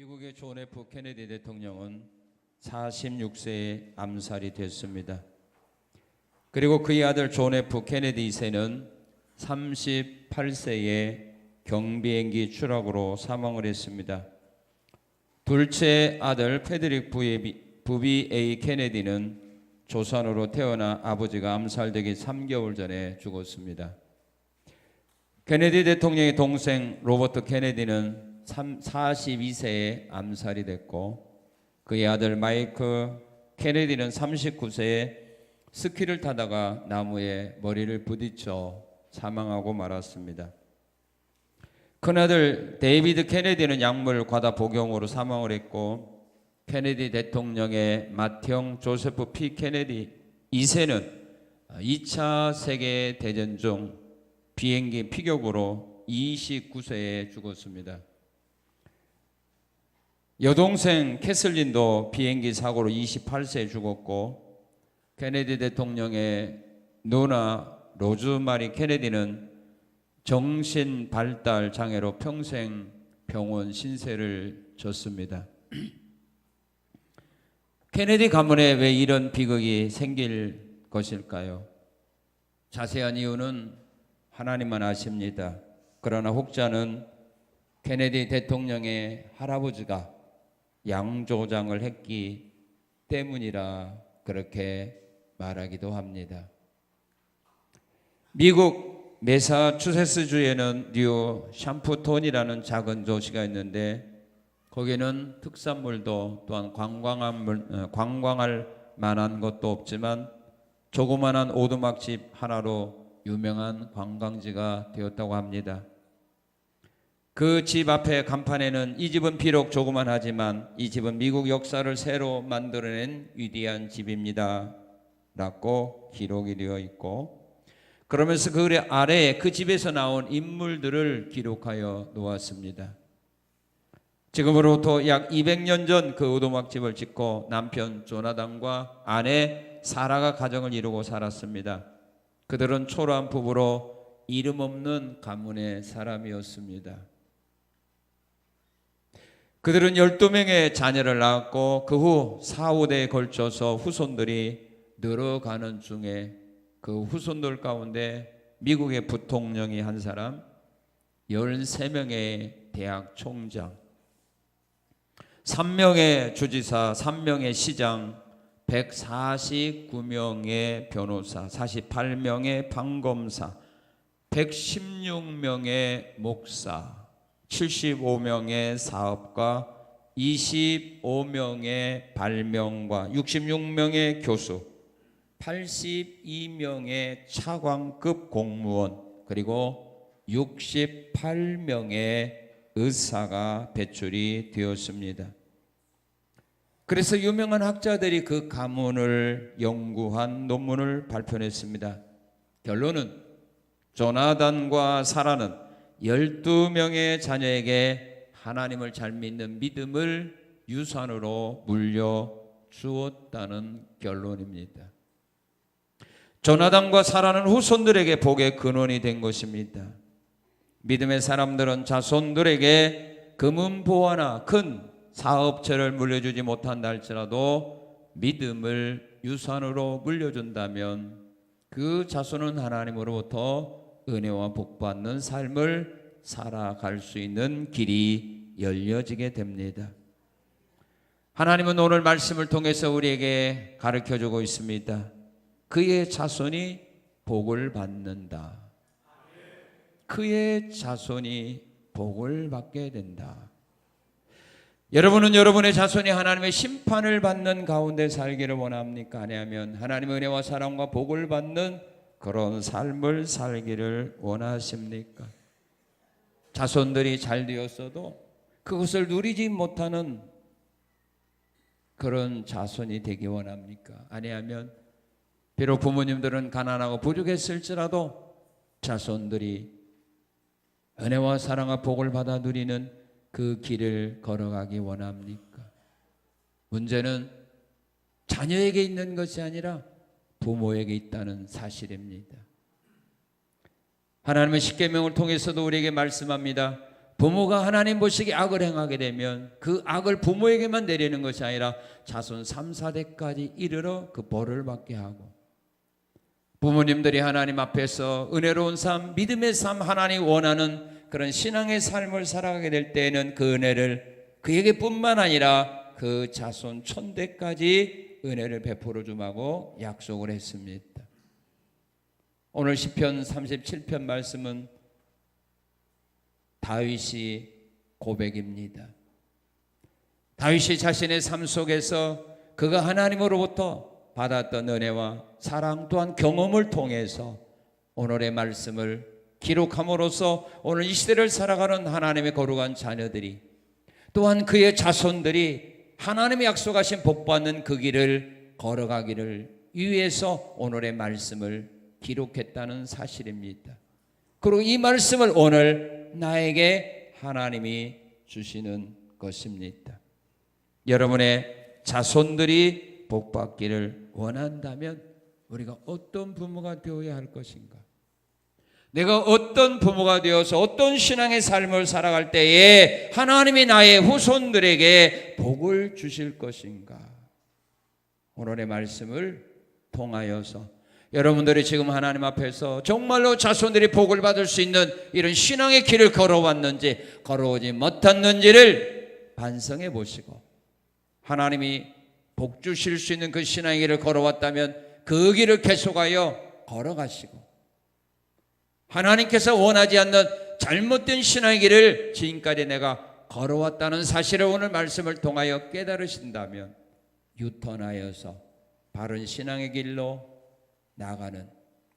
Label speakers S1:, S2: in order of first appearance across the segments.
S1: 미국의 존 F 케네디 대통령은 46세에 암살이 됐습니다. 그리고 그의 아들 존 F 케네디 2세는 38세에 경비행기 추락으로 사망을 했습니다. 둘째 아들 페드릭 부비 A 케네디는 조산으로 태어나 아버지가 암살되기 3개월 전에 죽었습니다. 케네디 대통령의 동생 로버트 케네디는 42세에 암살이 됐고, 그의 아들 마이크 케네디는 39세에 스키를 타다가 나무에 머리를 부딪혀 사망하고 말았습니다. 큰아들 데이비드 케네디는 약물 과다 복용으로 사망을 했고, 케네디 대통령의 맏형 조세프 P 케네디 2세는 2차 세계대전 중 비행기 피격으로 29세에 죽었습니다. 여동생 캐슬린도 비행기 사고로 28세에 죽었고, 케네디 대통령의 누나 로즈마리 케네디는 정신 발달 장애로 평생 병원 신세를 졌습니다. 케네디 가문에 왜 이런 비극이 생길 것일까요? 자세한 이유는 하나님만 아십니다. 그러나 혹자는 케네디 대통령의 할아버지가 양조장을 했기 때문이라 그렇게 말하기도 합니다. 미국 매사추세츠주에는 뉴 샴푸톤이라는 작은 도시가 있는데, 거기는 특산물도 또한 관광할 만한 것도 없지만 조그만한 오두막집 하나로 유명한 관광지가 되었다고 합니다. 그 집 앞에 간판에는 이 집은 비록 조그만하지만 이 집은 미국 역사를 새로 만들어낸 위대한 집입니다 라고 기록이 되어 있고, 그러면서 그 아래에 그 집에서 나온 인물들을 기록하여 놓았습니다. 지금으로부터 약 200년 전 그 오두막집을 짓고 남편 조나단과 아내 사라가 가정을 이루고 살았습니다. 그들은 초라한 부부로 이름 없는 가문의 사람이었습니다. 그들은 12명의 자녀를 낳았고, 그 후 4, 5대에 걸쳐서 후손들이 늘어가는 중에 그 후손들 가운데 미국의 부통령이 한 사람, 13명의 대학 총장, 3명의 주지사, 3명의 시장, 149명의 변호사, 48명의 판검사, 116명의 목사, 75명의 사업가, 25명의 발명가, 66명의 교수, 82명의 차관급 공무원, 그리고 68명의 의사가 배출이 되었습니다. 그래서 유명한 학자들이 그 가문을 연구한 논문을 발표했습니다. 결론은 조나단과 사라는 12명의 자녀에게 하나님을 잘 믿는 믿음을 유산으로 물려주었다는 결론입니다. 조나단과 사라는 후손들에게 복의 근원이 된 것입니다. 믿음의 사람들은 자손들에게 금은보화나 큰 사업체를 물려주지 못한다 할지라도 믿음을 유산으로 물려준다면 그 자손은 하나님으로부터 은혜와 복받는 삶을 살아갈 수 있는 길이 열려지게 됩니다. 하나님은 오늘 말씀을 통해서 우리에게 가르쳐주고 있습니다. 그의 자손이 복을 받는다. 그의 자손이 복을 받게 된다. 여러분은 여러분의 자손이 하나님의 심판을 받는 가운데 살기를 원합니까? 아니하면 하나님의 은혜와 사랑과 복을 받는 그런 삶을 살기를 원하십니까? 자손들이 잘 되었어도 그것을 누리지 못하는 그런 자손이 되기 원합니까? 아니하면 비록 부모님들은 가난하고 부족했을지라도 자손들이 은혜와 사랑과 복을 받아 누리는 그 길을 걸어가기 원합니까? 문제는 자녀에게 있는 것이 아니라 부모에게 있다는 사실입니다. 하나님은 십계명을 통해서도 우리에게 말씀합니다. 부모가 하나님 보시기에 악을 행하게 되면 그 악을 부모에게만 내리는 것이 아니라 자손 3, 4대까지 이르러 그 벌을 받게 하고, 부모님들이 하나님 앞에서 은혜로운 삶, 믿음의 삶, 하나님 원하는 그런 신앙의 삶을 살아가게 될 때에는 그 은혜를 그에게 뿐만 아니라 그 자손 1000대까지 은혜를 베풀어 주마고 약속을 했습니다. 오늘 시편 37편 말씀은 다윗이 고백입니다. 다윗이 자신의 삶 속에서 그가 하나님으로부터 받았던 은혜와 사랑 또한 경험을 통해서 오늘의 말씀을 기록함으로써 오늘 이 시대를 살아가는 하나님의 거룩한 자녀들이, 또한 그의 자손들이 하나님의 약속하신 복받는 그 길을 걸어가기를 위해서 오늘의 말씀을 기록했다는 사실입니다. 그리고 이 말씀을 오늘 나에게 하나님이 주시는 것입니다. 여러분의 자손들이 복받기를 원한다면 우리가 어떤 부모가 되어야 할 것인가? 내가 어떤 부모가 되어서 어떤 신앙의 삶을 살아갈 때에 하나님이 나의 후손들에게 복을 주실 것인가? 오늘의 말씀을 통하여서 여러분들이 지금 하나님 앞에서 정말로 자손들이 복을 받을 수 있는 이런 신앙의 길을 걸어왔는지 걸어오지 못했는지를 반성해 보시고, 하나님이 복 주실 수 있는 그 신앙의 길을 걸어왔다면 그 길을 계속하여 걸어가시고, 하나님께서 원하지 않는 잘못된 신앙의 길을 지금까지 내가 걸어왔다는 사실을 오늘 말씀을 통하여 깨달으신다면 유턴하여서 바른 신앙의 길로 나가는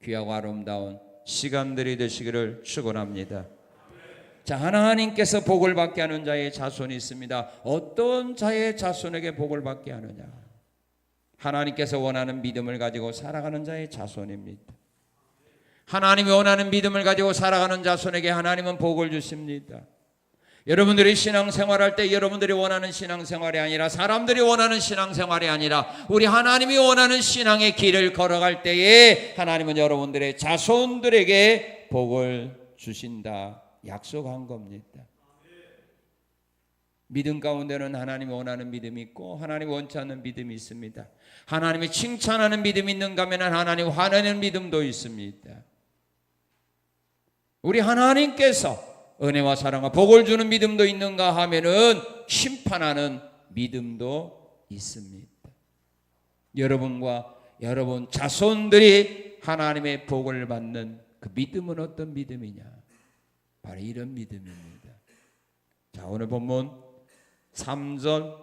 S1: 귀하고 아름다운 시간들이 되시기를 축원합니다. 자, 하나님께서 복을 받게 하는 자의 자손이 있습니다. 어떤 자의 자손에게 복을 받게 하느냐? 하나님께서 원하는 믿음을 가지고 살아가는 자의 자손입니다. 하나님이 원하는 믿음을 가지고 살아가는 자손에게 하나님은 복을 주십니다. 여러분들이 신앙생활할 때 여러분들이 원하는 신앙생활이 아니라, 사람들이 원하는 신앙생활이 아니라 우리 하나님이 원하는 신앙의 길을 걸어갈 때에 하나님은 여러분들의 자손들에게 복을 주신다 약속한 겁니다. 믿음 가운데는 하나님이 원하는 믿음이 있고 하나님이 원치 않는 믿음이 있습니다. 하나님이 칭찬하는 믿음이 있는가 하면 하나님 화내는 믿음도 있습니다. 우리 하나님께서 은혜와 사랑과 복을 주는 믿음도 있는가 하면은 심판하는 믿음도 있습니다. 여러분과 여러분 자손들이 하나님의 복을 받는 그 믿음은 어떤 믿음이냐? 바로 이런 믿음입니다. 자, 오늘 본문 3절,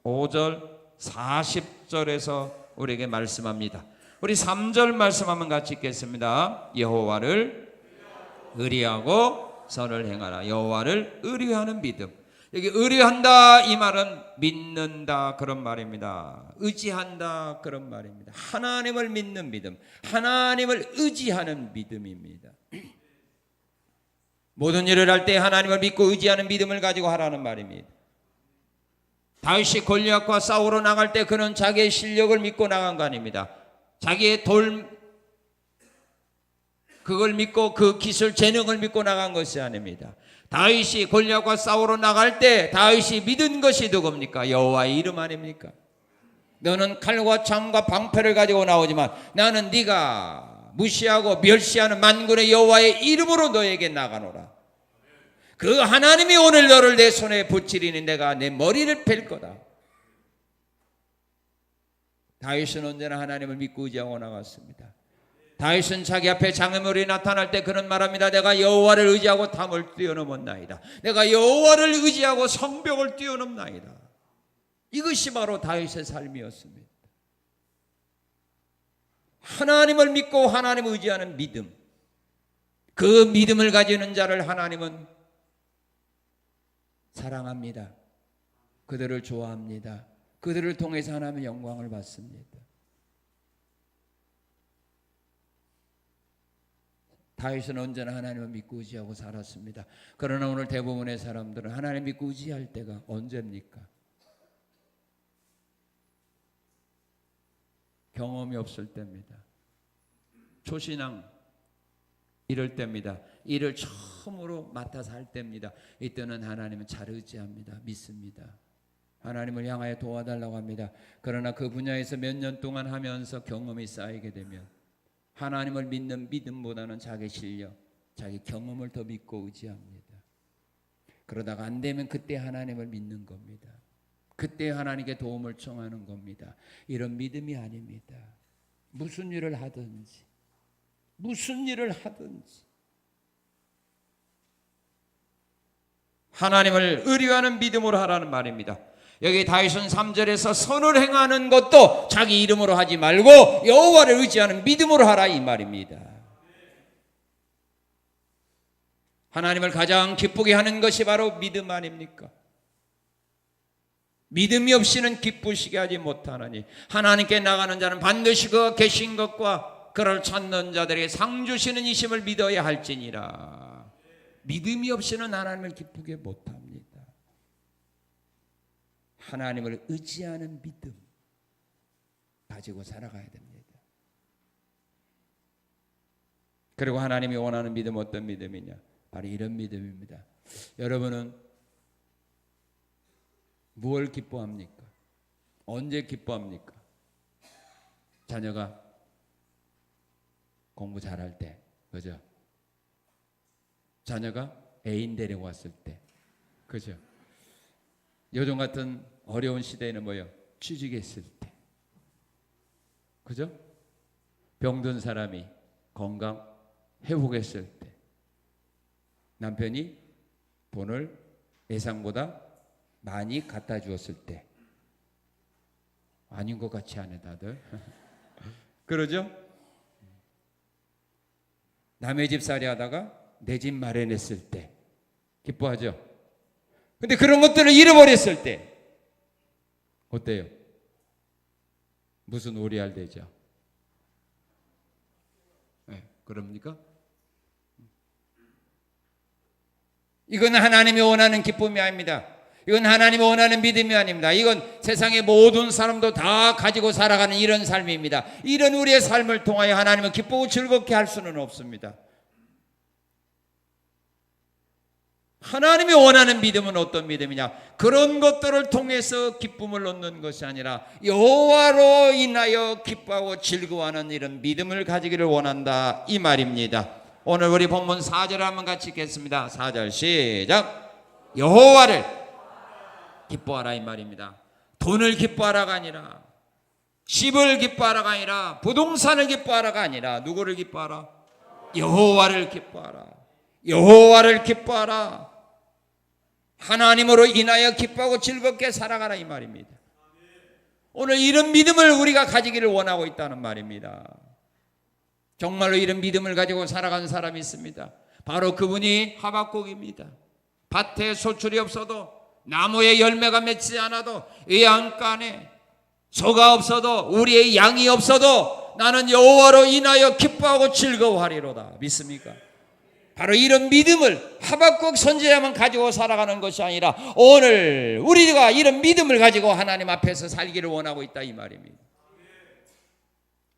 S1: 5절, 40절에서 우리에게 말씀합니다. 우리 3절 말씀 한번 같이 읽겠습니다. 여호와를 의리하고 선을 행하라. 여호와를 의리하는 믿음. 여기 의리한다 이 말은 믿는다 그런 말입니다. 의지한다 그런 말입니다. 하나님을 믿는 믿음, 하나님을 의지하는 믿음입니다. 모든 일을 할 때 하나님을 믿고 의지하는 믿음을 가지고 하라는 말입니다. 다윗이 골리앗과 싸우러 나갈 때 그는 자기의 실력을 믿고 나간 거 아닙니다. 자기의 그걸 믿고 그 기술 재능을 믿고 나간 것이 아닙니다. 다윗이 골리앗과 싸우러 나갈 때 다윗이 믿은 것이 누굽니까? 여호와의 이름 아닙니까? 너는 칼과 창과 방패를 가지고 나오지만 나는 네가 무시하고 멸시하는 만군의 여호와의 이름으로 너에게 나가노라. 그 하나님이 오늘 너를 내 손에 붙이리니 내가 내 머리를 뺄 거다. 다윗은 언제나 하나님을 믿고 의지하고 나갔습니다. 다윗은 자기 앞에 장애물이 나타날 때 그는 말합니다. 내가 여호와를 의지하고 담을 뛰어넘었나이다. 내가 여호와를 의지하고 성벽을 뛰어넘나이다. 이것이 바로 다윗의 삶이었습니다. 하나님을 믿고 하나님을 의지하는 믿음, 그 믿음을 가지는 자를 하나님은 사랑합니다. 그들을 좋아합니다. 그들을 통해서 하나님의 영광을 받습니다. 다윗은 언제나 하나님을 믿고 의지하고 살았습니다. 그러나 오늘 대부분의 사람들은 하나님 믿고 의지할 때가 언제입니까? 경험이 없을 때입니다. 초신앙 이럴 때입니다. 일을 처음으로 맡아서 할 때입니다. 이때는 하나님은 잘 의지합니다. 믿습니다. 하나님을 향하여 도와달라고 합니다. 그러나 그 분야에서 몇 년 동안 하면서 경험이 쌓이게 되면 하나님을 믿는 믿음보다는 자기 실력, 자기 경험을 더 믿고 의지합니다. 그러다가 안 되면 그때 하나님을 믿는 겁니다. 그때 하나님께 도움을 청하는 겁니다. 이런 믿음이 아닙니다. 무슨 일을 하든지 하나님을 의뢰하는 믿음으로 하라는 말입니다. 여기 다윗은 3절에서 선을 행하는 것도 자기 이름으로 하지 말고 여호와를 의지하는 믿음으로 하라 이 말입니다. 하나님을 가장 기쁘게 하는 것이 바로 믿음 아닙니까? 믿음이 없이는 기쁘시게 하지 못하나니 하나님께 나가는 자는 반드시 그가 계신 것과 그를 찾는 자들에게 상 주시는 이심을 믿어야 할지니라. 믿음이 없이는 하나님을 기쁘게 못합니다. 하나님을 의지하는 믿음 가지고 살아가야 됩니다. 그리고 하나님이 원하는 믿음 어떤 믿음이냐? 바로 이런 믿음입니다. 여러분은 무엇을 기뻐합니까? 언제 기뻐합니까? 자녀가 공부 잘할 때, 그죠? 자녀가 애인 데리고 왔을 때, 그죠? 요즘 같은 어려운 시대에는 뭐요? 취직했을 때, 그죠? 병든 사람이 건강 회복했을 때, 남편이 돈을 예상보다 많이 갖다 주었을 때, 아닌 것 같지 않아요 다들? 그러죠? 남의 집 살이 하다가 내 집 마련했을 때 기뻐하죠? 근데 그런 것들을 잃어버렸을 때 어때요? 무슨 오리알 되죠? 네, 그럽니까? 이건 하나님이 원하는 기쁨이 아닙니다. 이건 하나님이 원하는 믿음이 아닙니다. 이건 세상의 모든 사람도 다 가지고 살아가는 이런 삶입니다. 이런 우리의 삶을 통하여 하나님을 기쁘고 즐겁게 할 수는 없습니다. 하나님이 원하는 믿음은 어떤 믿음이냐? 그런 것들을 통해서 기쁨을 얻는 것이 아니라 여호와로 인하여 기뻐하고 즐거워하는 이런 믿음을 가지기를 원한다 이 말입니다. 오늘 우리 본문 4절 한번 같이 읽겠습니다. 4절 시작. 여호와를 기뻐하라 이 말입니다. 돈을 기뻐하라가 아니라, 집을 기뻐하라가 아니라, 부동산을 기뻐하라가 아니라 누구를 기뻐하라? 여호와를 기뻐하라. 여호와를 기뻐하라. 하나님으로 인하여 기뻐하고 즐겁게 살아가라 이 말입니다. 오늘 이런 믿음을 우리가 가지기를 원하고 있다는 말입니다. 정말로 이런 믿음을 가지고 살아가는 사람이 있습니다. 바로 그분이 하박국입니다. 밭에 소출이 없어도, 나무에 열매가 맺지 않아도, 외양간에 소가 없어도, 우리의 양이 없어도 나는 여호와로 인하여 기뻐하고 즐거워하리로다. 믿습니까? 바로 이런 믿음을 하박국 선지자만 가지고 살아가는 것이 아니라 오늘 우리가 이런 믿음을 가지고 하나님 앞에서 살기를 원하고 있다 이 말입니다.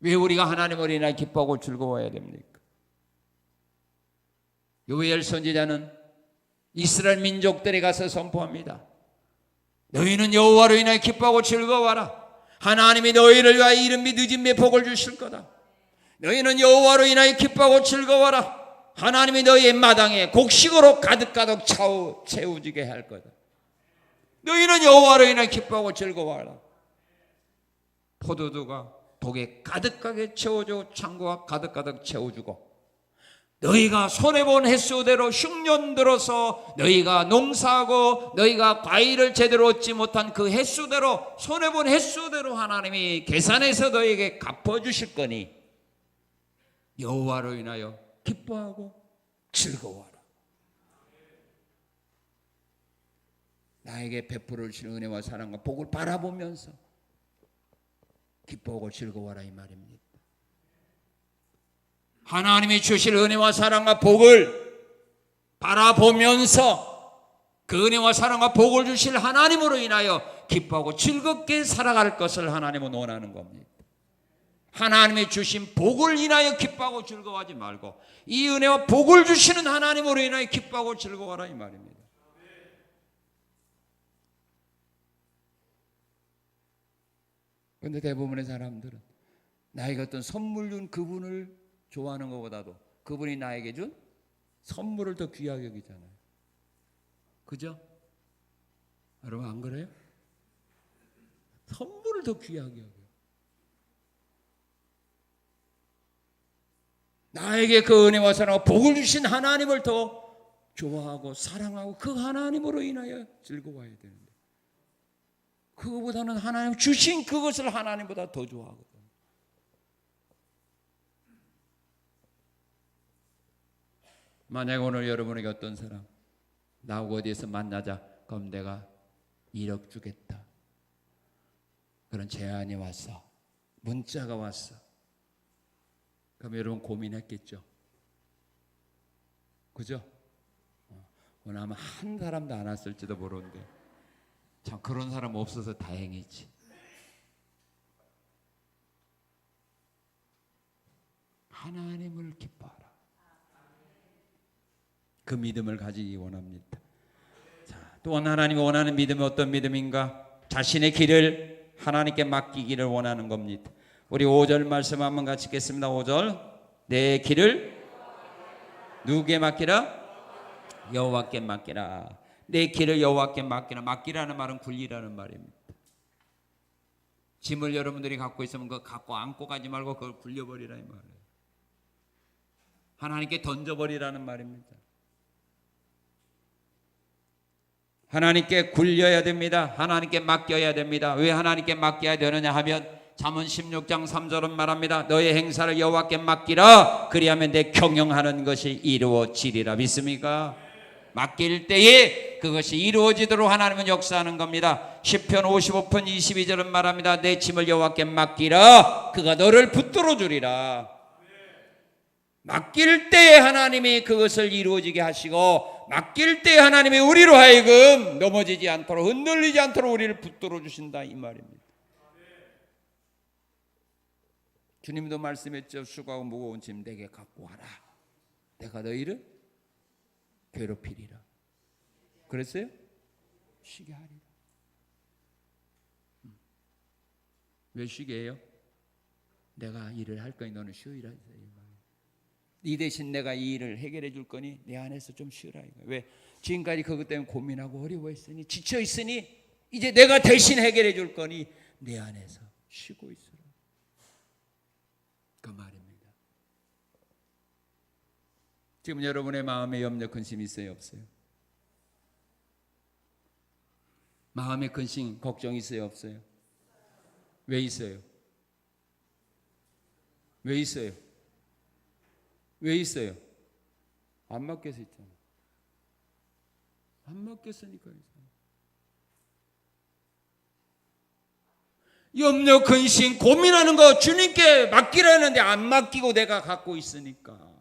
S1: 왜 우리가 하나님을 인하여 기뻐하고 즐거워해야 됩니까? 요엘 선지자는 이스라엘 민족들에 가서 선포합니다. 너희는 여호와로 인하여 기뻐하고 즐거워하라. 하나님이 너희를 위하여 이른 및 늦은 몇 복을 주실 거다. 너희는 여호와로 인하여 기뻐하고 즐거워하라. 하나님이 너희의 마당에 곡식으로 가득가득 채워지게 할 거다. 너희는 여호와로 인하여 기뻐하고 즐거워하라. 포도주가 독에 가득하게 채워주고 창고가 가득가득 채워주고, 너희가 손해본 횟수대로 흉년 들어서 너희가 농사하고 너희가 과일을 제대로 얻지 못한 그 횟수대로, 손해본 횟수대로 하나님이 계산해서 너희에게 갚아주실 거니 여호와로 인하여 기뻐하고 즐거워하라. 나에게 베풀어 주신 은혜와 사랑과 복을 바라보면서 기뻐하고 즐거워하라 이 말입니다. 하나님이 주실 은혜와 사랑과 복을 바라보면서 그 은혜와 사랑과 복을 주실 하나님으로 인하여 기뻐하고 즐겁게 살아갈 것을 하나님은 원하는 겁니다. 하나님이 주신 복을 인하여 기뻐하고 즐거워하지 말고 이 은혜와 복을 주시는 하나님으로 인하여 기뻐하고 즐거워하라 이 말입니다. 그런데 대부분의 사람들은 나에게 어떤 선물 준 그분을 좋아하는 것보다도 그분이 나에게 준 선물을 더 귀하게 여기잖아요. 그죠? 여러분 안 그래요? 선물을 더 귀하게 여겨요. 나에게 그 은혜와 사랑과 복을 주신 하나님을 더 좋아하고 사랑하고 그 하나님으로 인하여 즐거워해야 되는데 그거보다는 하나님 주신 그것을 하나님보다 더 좋아하거든요. 만약 오늘 여러분에게 어떤 사람 나하고 어디에서 만나자 그럼 내가 1억 주겠다 그런 제안이 왔어, 문자가 왔어. 그럼 여러분 고민했겠죠? 그죠? 오늘 아마 한 사람도 안 왔을지도 모르는데 참 그런 사람 없어서 다행이지. 하나님을 기뻐하라. 그 믿음을 가지기 원합니다. 자, 또한 하나님이 원하는 믿음이 어떤 믿음인가? 자신의 길을 하나님께 맡기기를 원하는 겁니다. 우리 5절 말씀 한번 같이 읽겠습니다. 5절 내 길을 누구에게 맡기라? 여호와께 맡기라. 내 길을 여호와께 맡기라. 맡기라는 말은 굴리라는 말입니다. 짐을 여러분들이 갖고 있으면 그거 갖고 안고 가지 말고 그걸 굴려버리라 이 말이에요. 하나님께 던져버리라는 말입니다. 하나님께 굴려야 됩니다. 하나님께 맡겨야 됩니다. 왜 하나님께 맡겨야 되느냐 하면 잠언 16장 3절은 말합니다. 너의 행사를 여호와께 맡기라. 그리하면 내 경영하는 것이 이루어지리라. 믿습니까? 맡길 때에 그것이 이루어지도록 하나님은 역사하는 겁니다. 시편 55편 22절은 말합니다. 내 짐을 여호와께 맡기라. 그가 너를 붙들어 주리라. 맡길 때에 하나님이 그것을 이루어지게 하시고 맡길 때에 하나님이 우리로 하여금 넘어지지 않도록 흔들리지 않도록 우리를 붙들어 주신다 이 말입니다. 주님도 말씀했죠. 수고하고 무거운 짐 내게 갖고 와라. 내가 너희를 괴롭히리라. 그랬어요? 쉬게 하리라. 왜 쉬게 해요? 내가 일을 할 거니 너는 쉬으라. 이 대신 내가 이 일을 해결해 줄 거니 내 안에서 좀 쉬으라. 왜? 지금까지 그것 때문에 고민하고 어려워했으니 지쳐 있으니 이제 내가 대신 해결해 줄 거니 내 안에서 쉬고 있으라. 그 말입니다. 지금 여러분의 마음에 염려 근심 있어요 없어요? 마음에 근심 걱정 있어요 없어요? 왜 있어요? 왜 있어요? 왜 있어요? 안 맡겨서 있잖아. 안 맡겼으니까 있어요. 염려, 근심, 고민하는 거 주님께 맡기라는데 안 맡기고 내가 갖고 있으니까.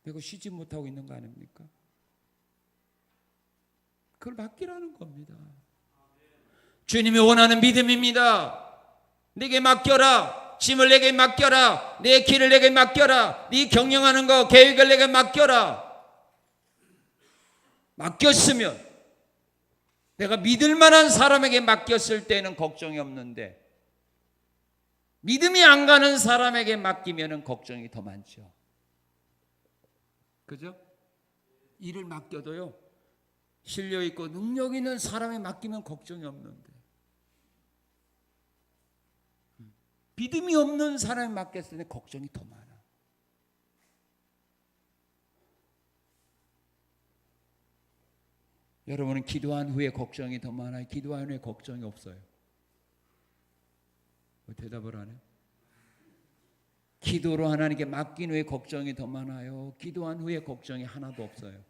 S1: 내가 쉬지 못하고 있는 거 아닙니까? 그걸 맡기라는 겁니다. 주님이 원하는 믿음입니다. 내게 맡겨라. 짐을 내게 맡겨라. 내 길을 내게 맡겨라. 네 경영하는 거 계획을 내게 맡겨라. 맡겼으면 내가 믿을 만한 사람에게 맡겼을 때는 걱정이 없는데 믿음이 안 가는 사람에게 맡기면 걱정이 더 많죠. 그죠? 일을 맡겨도요 실력 있고 능력 있는 사람에 맡기면 걱정이 없는데 믿음이 없는 사람에 맡겼을 때 걱정이 더 많아. 여러분은 기도한 후에 걱정이 더 많아요? 기도한 후에 걱정이 없어요? 뭐 대답을 안 해요? 기도로 하나님께 맡긴 후에 걱정이 더 많아요? 기도한 후에 걱정이 하나도 없어요?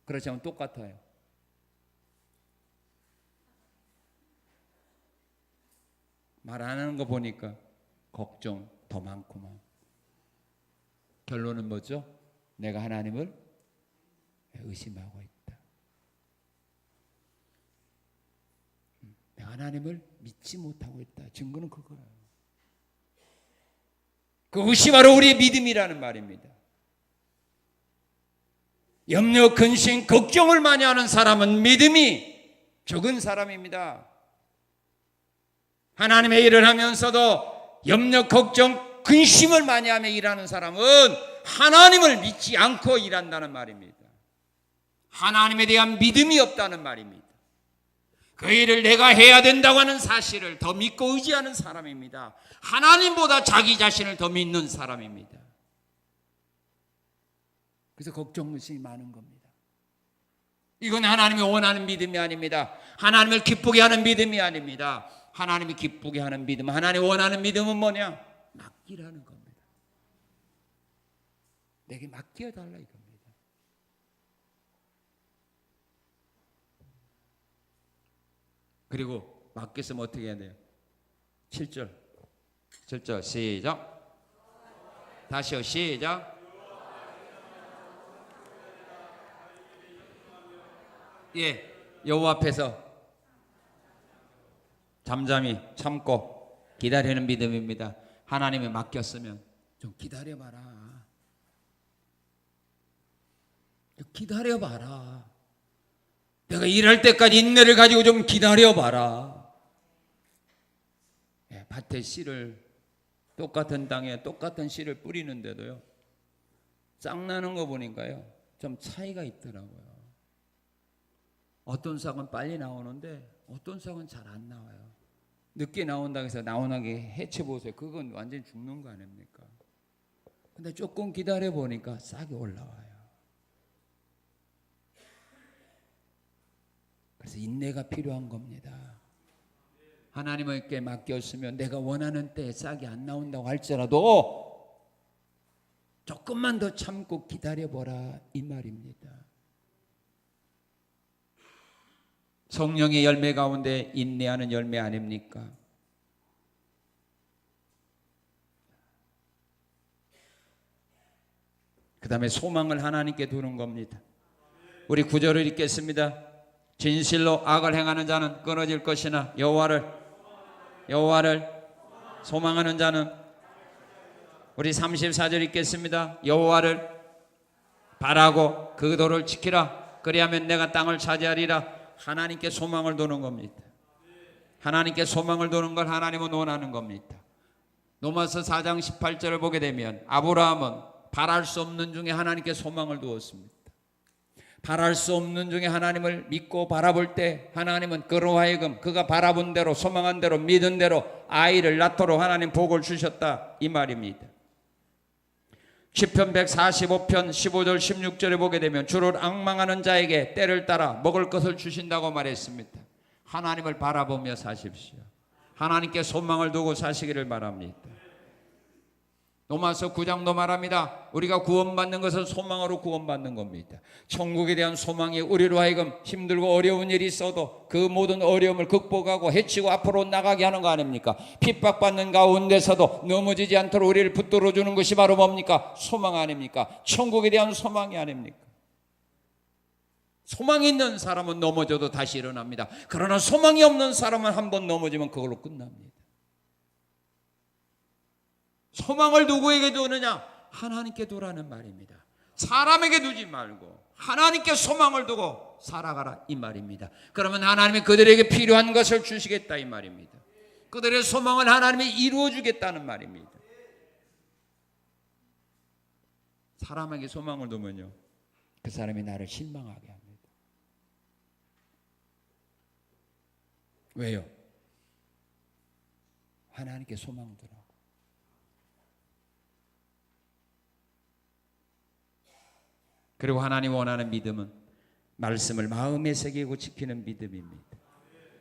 S1: 그렇지 않으면 똑같아요. 말 안 하는 거 보니까 걱정 더 많구만. 결론은 뭐죠? 내가 하나님을 의심하고 있다. 내가 하나님을 믿지 못하고 있다. 증거는 그거예요. 그것이 바로 우리의 믿음이라는 말입니다. 염려, 근심, 걱정을 많이 하는 사람은 믿음이 적은 사람입니다. 하나님의 일을 하면서도 염려, 걱정, 근심을 많이 하며 일하는 사람은 하나님을 믿지 않고 일한다는 말입니다. 하나님에 대한 믿음이 없다는 말입니다. 그 일을 내가 해야 된다고 하는 사실을 더 믿고 의지하는 사람입니다. 하나님보다 자기 자신을 더 믿는 사람입니다. 그래서 걱정, 근심이 많은 겁니다. 이건 하나님이 원하는 믿음이 아닙니다. 하나님을 기쁘게 하는 믿음이 아닙니다. 하나님이 기쁘게 하는 믿음, 하나님이 원하는 믿음은 뭐냐? 맡기라는 겁니다. 내게 맡겨달라 이겁니다. 그리고 맡겼으면 어떻게 해야 돼요? 7절 시작. 다시요 시작. 예, 여호와 앞에서 잠잠히 참고 기다리는 믿음입니다. 하나님이 맡겼으면 좀 기다려봐라. 기다려봐라. 내가 일할 때까지 인내를 가지고 좀 기다려봐라. 예, 밭에 씨를 똑같은 땅에 똑같은 씨를 뿌리는데도요, 싹나는 거 보니까요 좀 차이가 있더라고요. 어떤 싹은 빨리 나오는데 어떤 싹은 잘 안 나와요. 늦게 나온다고 해서 나오나게 해쳐보세요. 그건 완전히 죽는 거 아닙니까? 근데 조금 기다려 보니까 싹이 올라와요. 그래서 인내가 필요한 겁니다. 하나님께 맡겼으면 내가 원하는 때에 싹이 안 나온다고 할지라도 조금만 더 참고 기다려보라 이 말입니다. 성령의 열매 가운데 인내하는 열매 아닙니까? 그 다음에 소망을 하나님께 두는 겁니다. 우리 9절을 읽겠습니다. 진실로 악을 행하는 자는 끊어질 것이나 여호와를 소망하는 자는, 우리 34절 읽겠습니다. 여호와를 바라고 그 도를 지키라. 그리하면 내가 땅을 차지하리라. 하나님께 소망을 두는 겁니다. 하나님께 소망을 두는 걸 하나님은 원하는 겁니다. 로마서 4장 18절을 보게 되면 아브라함은 바랄 수 없는 중에 하나님께 소망을 두었습니다. 바랄 수 없는 중에 하나님을 믿고 바라볼 때 하나님은 그로 하여금 그가 바라본 대로 소망한 대로 믿은 대로 아이를 낳도록 하나님 복을 주셨다 이 말입니다. 시편 145편 15절 16절에 보게 되면 주를 앙망하는 자에게 때를 따라 먹을 것을 주신다고 말했습니다. 하나님을 바라보며 사십시오. 하나님께 소망을 두고 사시기를 바랍니다. 로마서 9장도 말합니다. 우리가 구원받는 것은 소망으로 구원받는 겁니다. 천국에 대한 소망이 우리로 하여금 힘들고 어려운 일이 있어도 그 모든 어려움을 극복하고 헤치고 앞으로 나가게 하는 거 아닙니까? 핍박받는 가운데서도 넘어지지 않도록 우리를 붙들어 주는 것이 바로 뭡니까? 소망 아닙니까? 천국에 대한 소망이 아닙니까? 소망이 있는 사람은 넘어져도 다시 일어납니다. 그러나 소망이 없는 사람은 한번 넘어지면 그걸로 끝납니다. 소망을 누구에게 두느냐? 하나님께 두라는 말입니다. 사람에게 두지 말고 하나님께 소망을 두고 살아가라 이 말입니다. 그러면 하나님이 그들에게 필요한 것을 주시겠다 이 말입니다. 그들의 소망을 하나님이 이루어 주겠다는 말입니다. 사람에게 소망을 두면요, 그 사람이 나를 실망하게 합니다. 왜요? 하나님께 소망을 두라. 그리고 하나님 원하는 믿음은 말씀을 마음에 새기고 지키는 믿음입니다.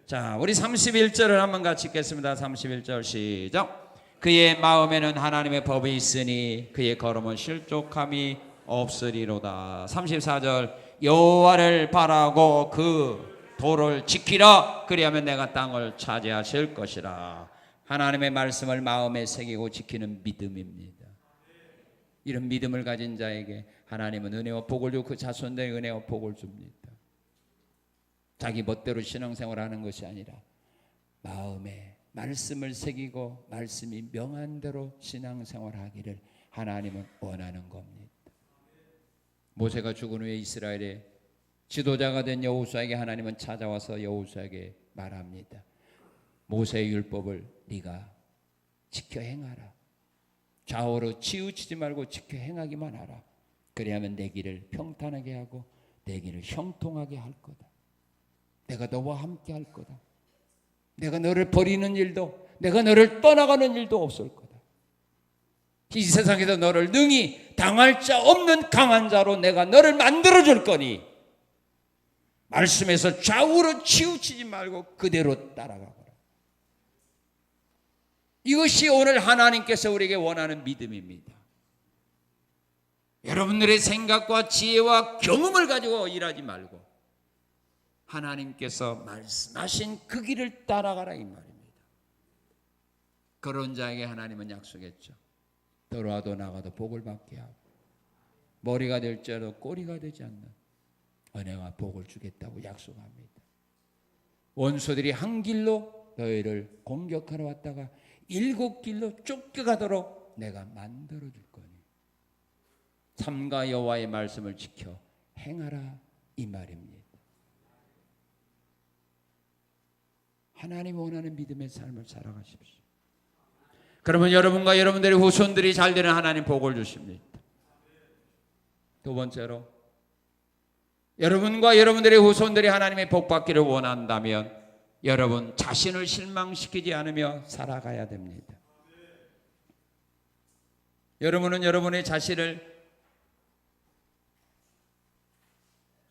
S1: 자, 우리 31절을 한번 같이 읽겠습니다. 31절 시작. 그의 마음에는 하나님의 법이 있으니 그의 걸음은 실족함이 없으리로다. 34절 여호와를 바라고 그 도를 지키라. 그리하면 내가 땅을 차지하실 것이라. 하나님의 말씀을 마음에 새기고 지키는 믿음입니다. 이런 믿음을 가진 자에게 하나님은 은혜와 복을 주고 그 자손들에게 은혜와 복을 줍니다. 자기 멋대로 신앙생활을 하는 것이 아니라 마음에 말씀을 새기고 말씀이 명한 대로 신앙생활하기를 하나님은 원하는 겁니다. 모세가 죽은 후에 이스라엘의 지도자가 된 여호수아에게 하나님은 찾아와서 여호수아에게 말합니다. 모세의 율법을 네가 지켜 행하라. 좌우로 치우치지 말고 지켜 행하기만 하라. 그리하면 내 길을 평탄하게 하고 내 길을 형통하게 할 거다. 내가 너와 함께 할 거다. 내가 너를 버리는 일도, 내가 너를 떠나가는 일도 없을 거다. 이 세상에서 너를 능히 당할 자 없는 강한 자로 내가 너를 만들어 줄 거니 말씀에서 좌우로 치우치지 말고 그대로 따라가거라. 이것이 오늘 하나님께서 우리에게 원하는 믿음입니다. 여러분들의 생각과 지혜와 경험을 가지고 일하지 말고 하나님께서 말씀하신 그 길을 따라가라 이 말입니다. 그런 자에게 하나님은 약속했죠. 들어와도 나가도 복을 받게 하고 머리가 될지라도 꼬리가 되지 않는 은혜와 복을 주겠다고 약속합니다. 원수들이 한 길로 너희를 공격하러 왔다가 7길로 쫓겨가도록 내가 만들어 줄 거니 삼가 여호와의 말씀을 지켜 행하라 이 말입니다. 하나님 원하는 믿음의 삶을 살아가십시오. 그러면 여러분과 여러분들의 후손들이 잘 되는 하나님 복을 주십니다. 두 번째로 여러분과 여러분들의 후손들이 하나님의 복 받기를 원한다면 여러분 자신을 실망시키지 않으며 살아가야 됩니다. 여러분은 여러분의 자신을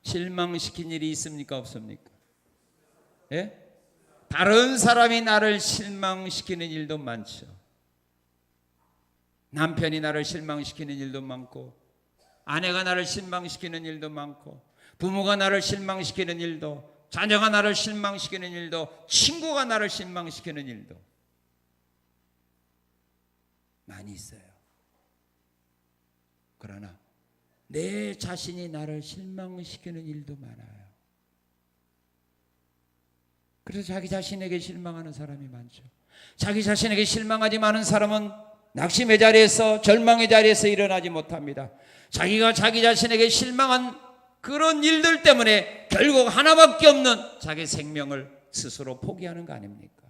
S1: 실망시킨 일이 있습니까? 없습니까? 예? 다른 사람이 나를 실망시키는 일도 많죠. 남편이 나를 실망시키는 일도 많고 아내가 나를 실망시키는 일도 많고 부모가 나를 실망시키는 일도 자녀가 나를 실망시키는 일도 친구가 나를 실망시키는 일도 많이 있어요. 그러나 내 자신이 나를 실망시키는 일도 많아요. 그래서 자기 자신에게 실망하는 사람이 많죠. 자기 자신에게 실망하지 않은 사람은 낙심의 자리에서 절망의 자리에서 일어나지 못합니다. 자기가 자기 자신에게 실망한 그런 일들 때문에 결국 하나밖에 없는 자기 생명을 스스로 포기하는 거 아닙니까?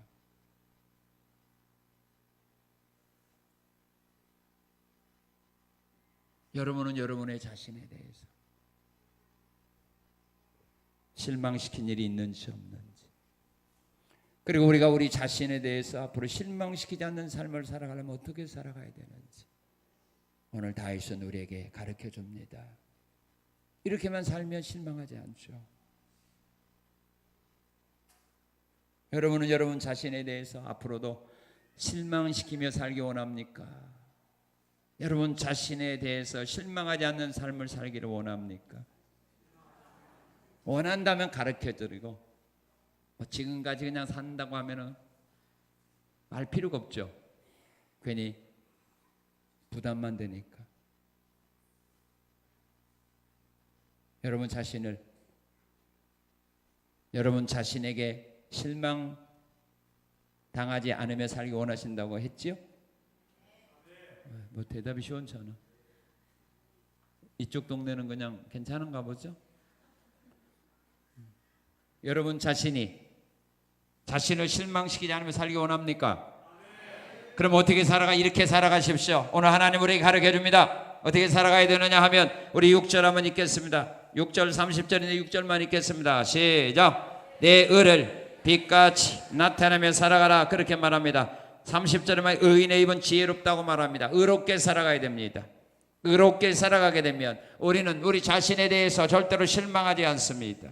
S1: 여러분은 여러분의 자신에 대해서 실망시킨 일이 있는지 없는지, 그리고 우리가 우리 자신에 대해서 앞으로 실망시키지 않는 삶을 살아가려면 어떻게 살아가야 되는지 오늘 다윗은 우리에게 가르쳐 줍니다. 이렇게만 살면 실망하지 않죠. 여러분은 여러분 자신에 대해서 앞으로도 실망시키며 살기 원합니까? 여러분 자신에 대해서 실망하지 않는 삶을 살기를 원합니까? 원한다면 가르쳐 드리고 지금까지 그냥 산다고 하면은 말 필요가 없죠. 괜히 부담만 되니까. 여러분 자신에게 실망 당하지 않으며 살기 원하신다고 했지요? 뭐 대답이 시원찮아. 이쪽 동네는 그냥 괜찮은가 보죠? 여러분 자신을 실망시키지 않으며 살기 원합니까? 그럼 어떻게 살아가? 이렇게 살아가십시오. 오늘 하나님 우리에게 가르쳐 줍니다. 어떻게 살아가야 되느냐 하면 우리 6절 한번 읽겠습니다. 6절 30절인데 6절만 읽겠습니다. 시작. 내 의를 빛같이 나타내며 살아가라. 그렇게 말합니다. 30절에만 의인의 입은 지혜롭다고 말합니다. 의롭게 살아가야 됩니다. 의롭게 살아가게 되면 우리는 우리 자신에 대해서 절대로 실망하지 않습니다.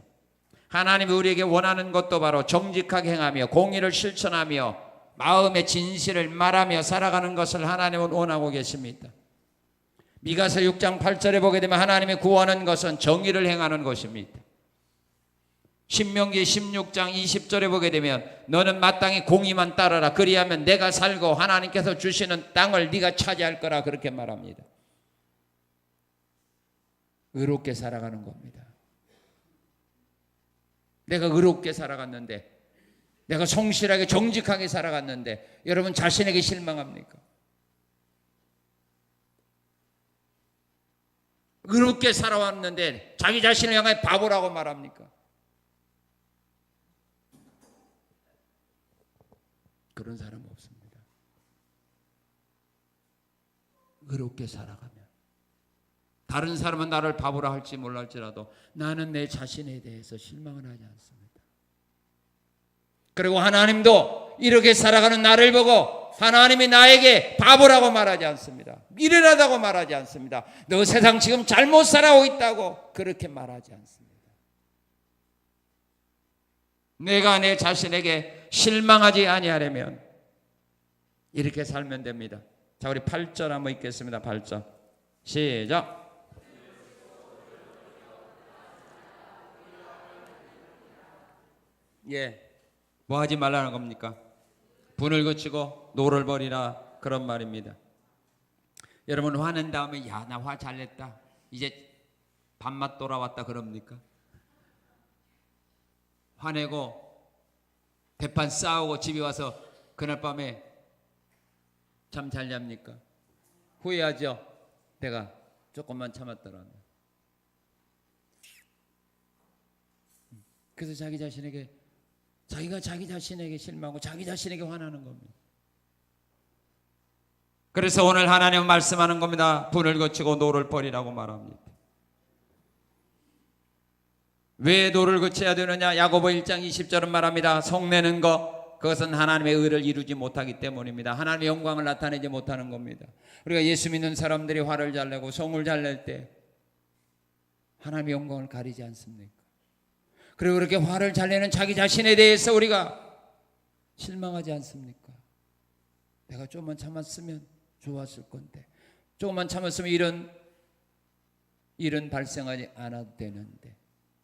S1: 하나님이 우리에게 원하는 것도 바로 정직하게 행하며 공의를 실천하며 마음의 진실을 말하며 살아가는 것을 하나님은 원하고 계십니다. 미가서 6장 8절에 보게 되면 하나님이 구하는 것은 정의를 행하는 것입니다. 신명기 16장 20절에 보게 되면 너는 마땅히 공의만 따르라. 그리하면 내가 살고 하나님께서 주시는 땅을 네가 차지할 거라. 그렇게 말합니다. 의롭게 살아가는 겁니다. 내가 의롭게 살아갔는데 내가 성실하게 정직하게 살아갔는데 여러분 자신에게 실망합니까? 의롭게 살아왔는데 자기 자신을 향해 바보라고 말합니까? 그런 사람 없습니다. 의롭게 살아가면 다른 사람은 나를 바보라 할지 몰랄지라도 나는 내 자신에 대해서 실망을 하지 않습니다. 그리고 하나님도 이렇게 살아가는 나를 보고 하나님이 나에게 바보라고 말하지 않습니다. 미련하다고 말하지 않습니다. 너 세상 지금 잘못 살아오고 있다고 그렇게 말하지 않습니다. 내가 내 자신에게 실망하지 아니하려면 이렇게 살면 됩니다. 자, 우리 8절 한번 읽겠습니다. 8절 시작. 예, 뭐 하지 말라는 겁니까? 분을 그치고 노를 버리라 그런 말입니다. 여러분 화낸 다음에 야, 나 화 잘냈다 이제 밥맛 돌아왔다 그럽니까? 화내고 대판 싸우고 집에 와서 그날 밤에 잠 잘 잡니까? 후회하죠. 내가 조금만 참았더라. 그래서 자기 자신에게 자기가 자기 자신에게 실망하고 자기 자신에게 화나는 겁니다. 그래서 오늘 하나님은 말씀하는 겁니다. 분을 거치고 노를 버리라고 말합니다. 왜 노를 거쳐야 되느냐? 야고보 1장 20절은 말합니다. 성내는 것, 그것은 하나님의 의를 이루지 못하기 때문입니다. 하나님의 영광을 나타내지 못하는 겁니다. 우리가 예수 믿는 사람들이 화를 잘 내고 성을 잘 낼 때 하나님의 영광을 가리지 않습니까? 그리고 그렇게 화를 잘 내는 자기 자신에 대해서 우리가 실망하지 않습니까? 내가 조금만 참았으면 좋았을 건데, 조금만 참았으면 이런 일은 발생하지 않아도 되는데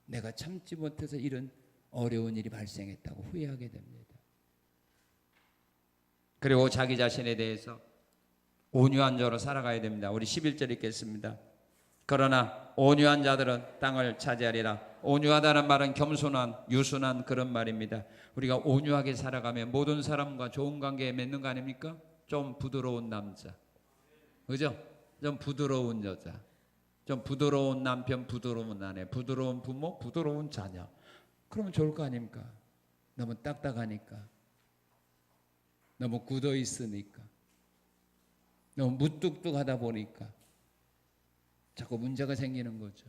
S1: 내가 참지 못해서 이런 어려운 일이 발생했다고 후회하게 됩니다. 그리고 자기 자신에 대해서 온유한 자로 살아가야 됩니다. 우리 11절 읽겠습니다. 그러나 온유한 자들은 땅을 차지하리라. 온유하다는 말은 겸손한, 유순한 그런 말입니다. 우리가 온유하게 살아가면 모든 사람과 좋은 관계에 맺는 거 아닙니까? 좀 부드러운 남자, 그죠? 좀 부드러운 여자, 좀 부드러운 남편, 부드러운 아내, 부드러운 부모, 부드러운 자녀. 그러면 좋을 거 아닙니까? 너무 딱딱하니까, 너무 굳어 있으니까, 너무 무뚝뚝하다 보니까 자꾸 문제가 생기는 거죠.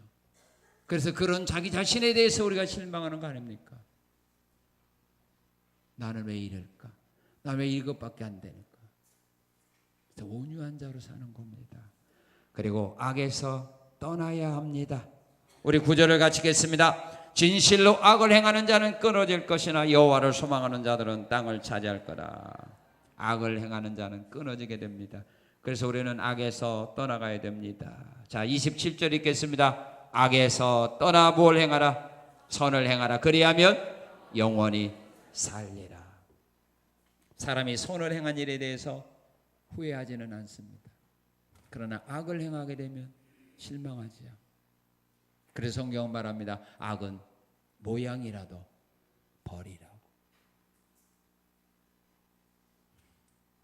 S1: 그래서 그런 자기 자신에 대해서 우리가 실망하는 거 아닙니까? 나는 왜 이럴까? 나는 왜 이것밖에 안 되니까? 온유한 자로 사는 겁니다. 그리고 악에서 떠나야 합니다. 우리 9절을 같이 읽겠습니다. 진실로 악을 행하는 자는 끊어질 것이나 여호와를 소망하는 자들은 땅을 차지할 거라. 악을 행하는 자는 끊어지게 됩니다. 그래서 우리는 악에서 떠나가야 됩니다. 자, 27절 읽겠습니다. 악에서 떠나 뭘 행하라? 선을 행하라. 그리하면 영원히 살리라. 사람이 선을 행한 일에 대해서 후회하지는 않습니다. 그러나 악을 행하게 되면 실망하지요. 그래서 성경은 말합니다. 악은 모양이라도 버리라고.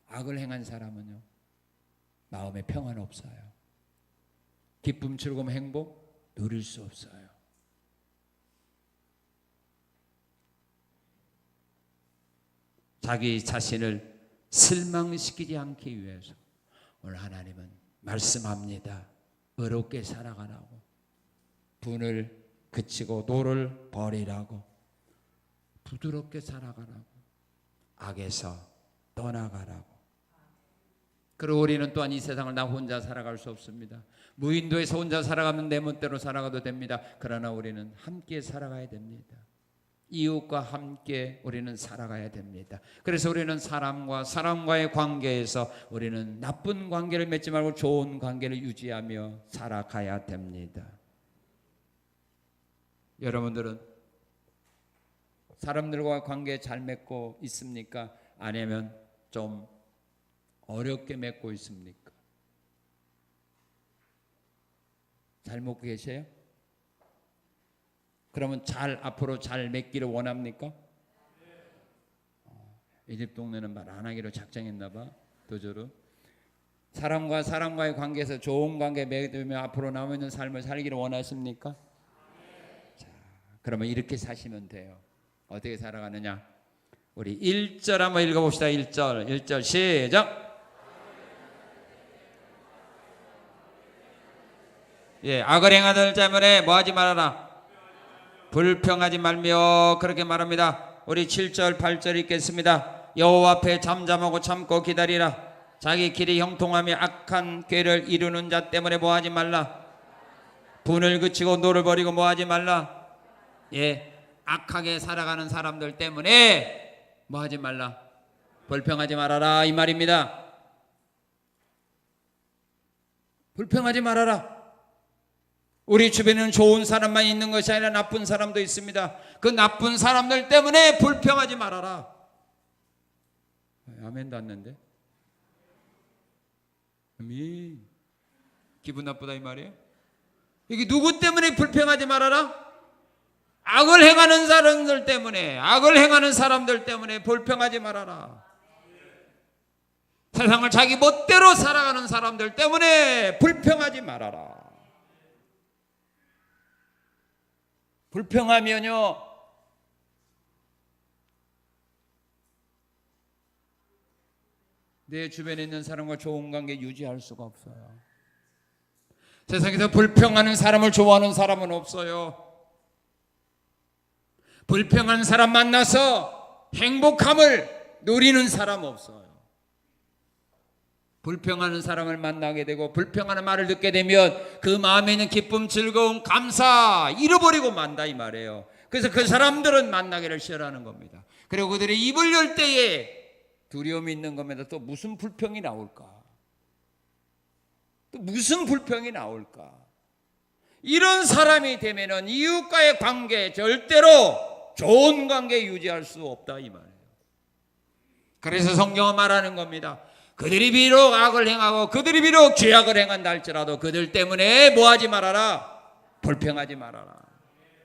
S1: 악을 행한 사람은요, 마음에 평안 없어요. 기쁨, 즐거움, 행복 누릴 수 없어요. 자기 자신을 실망시키지 않기 위해서 오늘 하나님은 말씀합니다. 의롭게 살아가라고, 분을 그치고 노를 버리라고, 부드럽게 살아가라고, 악에서 떠나가라고. 그리고 우리는 또한 이 세상을 나 혼자 살아갈 수 없습니다. 무인도에서 혼자 살아가면 내 멋대로 살아가도 됩니다. 그러나 우리는 함께 살아가야 됩니다. 이웃과 함께 우리는 살아가야 됩니다. 그래서 우리는 사람과의 관계에서 우리는 나쁜 관계를 맺지 말고 좋은 관계를 유지하며 살아가야 됩니다. 여러분들은 사람들과 관계 잘 맺고 있습니까? 아니면 좀 어렵게 맺고 있습니까? 잘 맺고 계세요? 그러면 앞으로 잘 맺기를 원합니까? 이 집 동네는 말 안 하기로 작정했나 봐. 도저로. 사람과 사람과의 관계에서 좋은 관계 맺으며 앞으로 남아있는 삶을 살기를 원하십니까? 자, 그러면 이렇게 사시면 돼요. 어떻게 살아가느냐? 우리 1절 한번 읽어봅시다. 1절 시작. 예, 악을 행하들 때문에 뭐하지 말아라. 불평하지 말며 그렇게 말합니다. 우리 7절 8절 읽겠습니다. 여호와 앞에 잠잠하고 참고 기다리라. 자기 길이 형통하며 악한 꾀를 이루는 자 때문에 뭐하지 말라. 분을 그치고 노를 버리고 뭐하지 말라. 예, 악하게 살아가는 사람들 때문에 뭐하지 말라. 불평하지 말아라 이 말입니다. 불평하지 말아라. 우리 주변에는 좋은 사람만 있는 것이 아니라 나쁜 사람도 있습니다. 그 나쁜 사람들 때문에 불평하지 말아라. 아멘도 않는데. 아멘. 기분 나쁘다 이 말이에요. 이게 누구 때문에 불평하지 말아라? 악을 행하는 사람들 때문에, 악을 행하는 사람들 때문에 불평하지 말아라. 세상을 자기 멋대로 살아가는 사람들 때문에 불평하지 말아라. 불평하면요, 내 주변에 있는 사람과 좋은 관계 유지할 수가 없어요. 세상에서 불평하는 사람을 좋아하는 사람은 없어요. 불평하는 사람 만나서 행복함을 누리는 사람 없어요. 불평하는 사람을 만나게 되고 불평하는 말을 듣게 되면 그 마음에 있는 기쁨, 즐거움, 감사 잃어버리고 만다 이 말이에요. 그래서 그 사람들은 만나기를 싫어하는 겁니다. 그리고 그들이 입을 열 때에 두려움이 있는 겁니다. 또 무슨 불평이 나올까? 또 무슨 불평이 나올까? 이런 사람이 되면은 이웃과의 관계 절대로 좋은 관계 유지할 수 없다 이 말이에요. 그래서 성경은 말하는 겁니다. 그들이 비록 악을 행하고 그들이 비록 죄악을 행한다 할지라도 그들 때문에 뭐하지 말아라. 불평하지 말아라.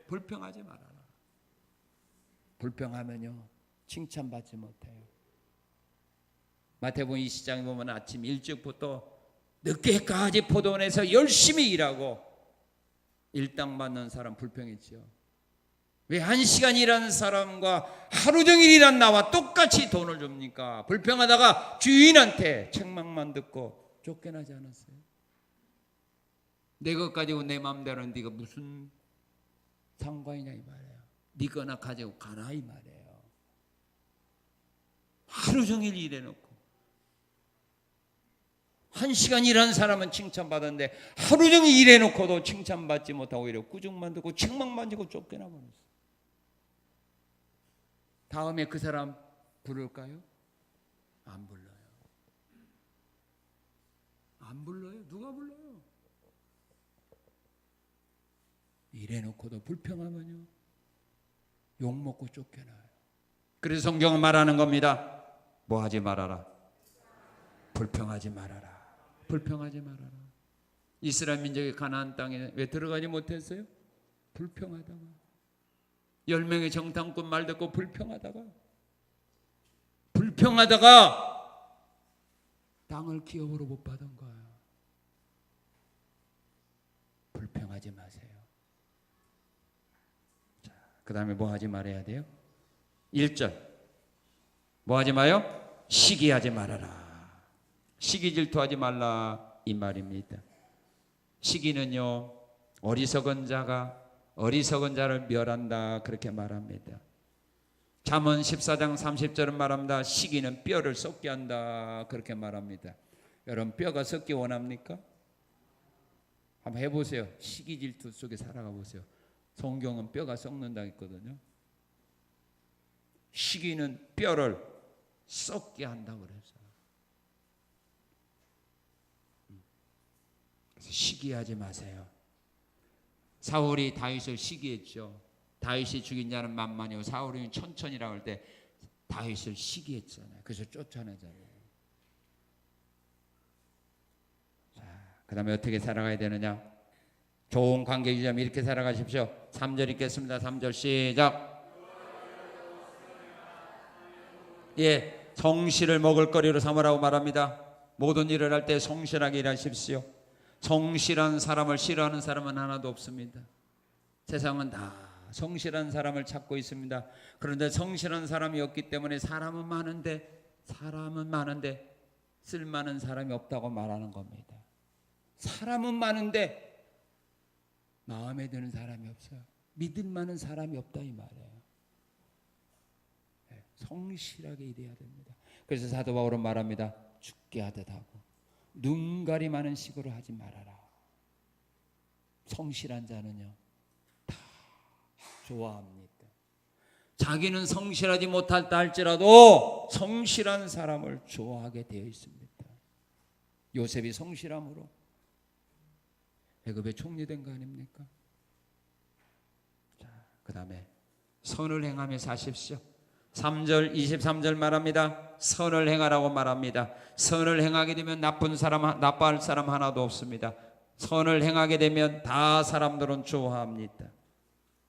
S1: 불평하지 말아라. 불평하면요 칭찬받지 못해요. 마태복음 20장에 보면 아침 일찍부터 늦게까지 포도원에서 열심히 일하고 일당 받는 사람 불평했죠. 왜 1시간 일하는 사람과 하루 종일 일한 나와 똑같이 돈을 줍니까? 불평하다가 주인한테 책망만 듣고 쫓겨나지 않았어요. 내 것 가지고 내 마음대로 하는 네가 무슨 상관이냐 이 말이에요. 네 거나 가지고 가라 이 말이에요. 하루 종일 일해놓고 1시간 일한 사람은 칭찬받았는데 하루 종일 일해놓고도 칭찬받지 못하고 오히려 꾸중만 듣고 책망만 지고 쫓겨나 버렸어요. 다음에 그 사람 부를까요? 안 불러요. 안 불러요. 누가 불러요? 일해놓고도 불평하면요 욕먹고 쫓겨나요. 그래서 성경은 말하는 겁니다. 뭐 하지 말아라. 불평하지 말아라. 불평하지 말아라. 이스라엘 민족이 가나안 땅에 왜 들어가지 못했어요? 불평하다가 10명의 정탐꾼 말 듣고 불평하다가 땅을 기업으로 못 받은 거예요. 불평하지 마세요. 자, 그 다음에 뭐 하지 말아야 돼요? 1절 뭐 하지 마요? 시기하지 말아라. 시기 질투하지 말라 이 말입니다. 시기는요 어리석은 자가 어리석은 자를 멸한다 그렇게 말합니다. 잠언 14장 30절은 말합니다. 시기는 뼈를 썩게 한다 그렇게 말합니다. 여러분 뼈가 썩기 원합니까? 한번 해보세요. 시기 질투 속에 살아가 보세요. 성경은 뼈가 썩는다 했거든요. 시기는 뼈를 썩게 한다고 그랬어요. 시기하지 마세요. 사울이 다윗을 시기했죠. 다윗이 죽인 자는 만만이요 사울이 천천히라고 할 때 다윗을 시기했잖아요. 그래서 쫓아내잖아요. 자, 그 다음에 어떻게 살아가야 되느냐? 좋은 관계 유지하면 이렇게 살아가십시오. 3절 읽겠습니다. 3절 시작. 예, 성실을 먹을거리로 삼으라고 말합니다. 모든 일을 할 때 성실하게 일하십시오. 성실한 사람을 싫어하는 사람은 하나도 없습니다. 세상은 다 성실한 사람을 찾고 있습니다. 그런데 성실한 사람이 없기 때문에 사람은 많은데 쓸만한 사람이 없다고 말하는 겁니다. 사람은 많은데 마음에 드는 사람이 없어요. 믿을 만한 사람이 없다 이 말이에요. 성실하게 일해야 됩니다. 그래서 사도 바울은 말합니다. 죽게 하듯 하고 눈가림하는 식으로 하지 말아라. 성실한 자는요 다 좋아합니다. 자기는 성실하지 못할다 할지라도 성실한 사람을 좋아하게 되어 있습니다. 요셉이 성실함으로 애굽의 총리된 거 아닙니까? 자, 그 다음에 선을 행하며 사십시오. 3절 23절 말합니다. 선을 행하라고 말합니다. 선을 행하게 되면 나빠할 사람 하나도 없습니다. 선을 행하게 되면 다 사람들은 좋아합니다.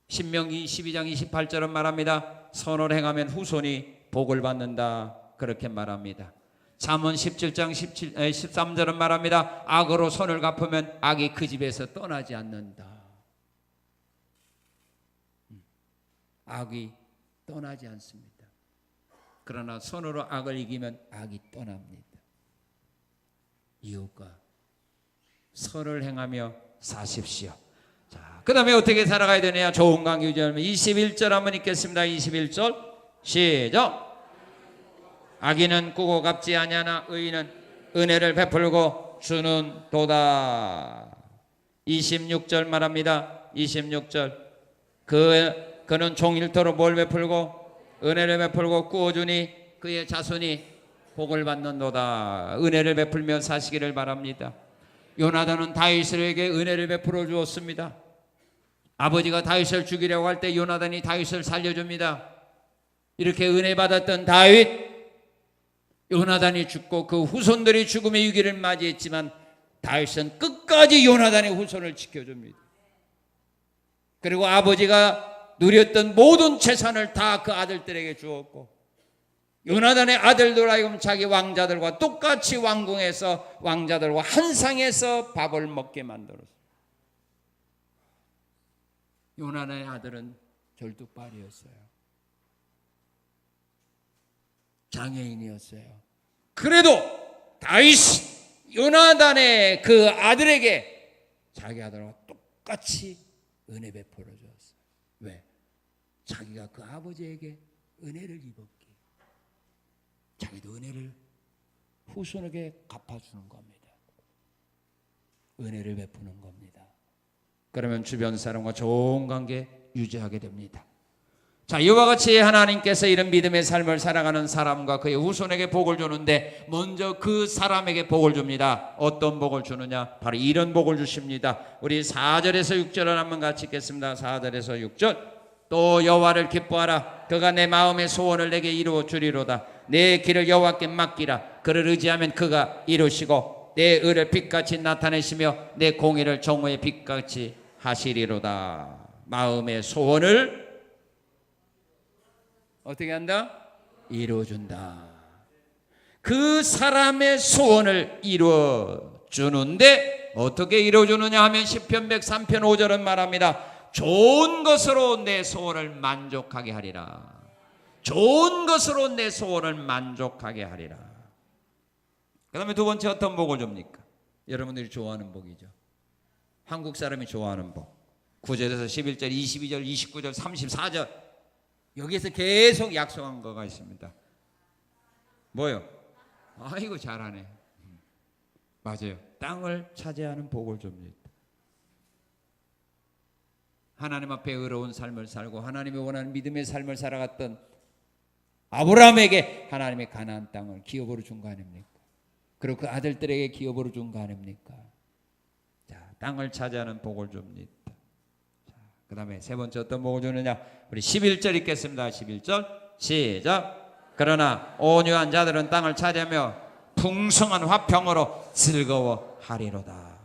S1: 신명기 12장 28절은 말합니다. 선을 행하면 후손이 복을 받는다. 그렇게 말합니다. 잠언 17장 13절은 말합니다. 악으로 선을 갚으면 악이 그 집에서 떠나지 않는다. 악이 떠나지 않습니다. 그러나 선으로 악을 이기면 악이 떠납니다. 이유가 선을 행하며 사십시오. 자, 그 다음에 어떻게 살아가야 되느냐? 좋은 관계 유지하면 21절 한번 읽겠습니다. 21절 시작. 악인은 꾸고 갚지 아니하나 의인은 은혜를 베풀고 주는 도다. 26절 말합니다. 26절 그는 종일토록 뭘 베풀고 은혜를 베풀고 꾸어주니 그의 자손이 복을 받는도다. 은혜를 베풀며 사시기를 바랍니다. 요나단은 다윗에게 은혜를 베풀어 주었습니다. 아버지가 다윗을 죽이려고 할 때 요나단이 다윗을 살려줍니다. 이렇게 은혜 받았던 다윗, 요나단이 죽고 그 후손들이 죽음의 위기를 맞이했지만 다윗은 끝까지 요나단의 후손을 지켜줍니다. 그리고 아버지가 누렸던 모든 재산을 다 그 아들들에게 주었고 요나단의 아들들 하여금 자기 왕자들과 똑같이 왕궁에서 왕자들과 한 상에서 밥을 먹게 만들었어요. 요나단의 아들은 절뚝발이었어요. 장애인이었어요. 그래도 다윗이 요나단의 그 아들에게 자기 아들과 똑같이 은혜 베풀어 줬어요. 왜? 자기가 그 아버지에게 은혜를 입었기에 자기도 은혜를 후손에게 갚아주는 겁니다. 은혜를 베푸는 겁니다. 그러면 주변 사람과 좋은 관계 유지하게 됩니다. 자, 이와 같이 하나님께서 이런 믿음의 삶을 살아가는 사람과 그의 후손에게 복을 주는데 먼저 그 사람에게 복을 줍니다. 어떤 복을 주느냐? 바로 이런 복을 주십니다. 우리 4절에서 6절을 한번 같이 읽겠습니다. 4절에서 6절. 또 여호와를 기뻐하라. 그가 내 마음의 소원을 내게 이루어 주리로다. 내 길을 여호와께 맡기라. 그를 의지하면 그가 이루시고 내 의를 빛같이 나타내시며 내 공의를 정오의 빛같이 하시리로다. 마음의 소원을 어떻게 한다? 이루어준다. 그 사람의 소원을 이루어주는데 어떻게 이루어주느냐 하면 시편 103편 5절은 말합니다. 좋은 것으로 내 소원을 만족하게 하리라. 좋은 것으로 내 소원을 만족하게 하리라. 그 다음에 두 번째 어떤 복을 줍니까? 여러분들이 좋아하는 복이죠. 한국 사람이 좋아하는 복. 9절에서 11절, 22절, 29절, 34절 여기에서 계속 약속한 거가 있습니다. 뭐요? 아이고 잘하네. 맞아요. 땅을 차지하는 복을 줍니다. 하나님 앞에 의로운 삶을 살고 하나님이 원하는 믿음의 삶을 살아갔던 아브라함에게 하나님의 가나안 땅을 기업으로 준 거 아닙니까? 그리고 그 아들들에게 기업으로 준 거 아닙니까? 자, 땅을 차지하는 복을 줍니다. 그 다음에 세 번째 어떤 복을 주느냐? 우리 11절 읽겠습니다. 11절 시작. 그러나 온유한 자들은 땅을 차지하며 풍성한 화평으로 즐거워하리로다.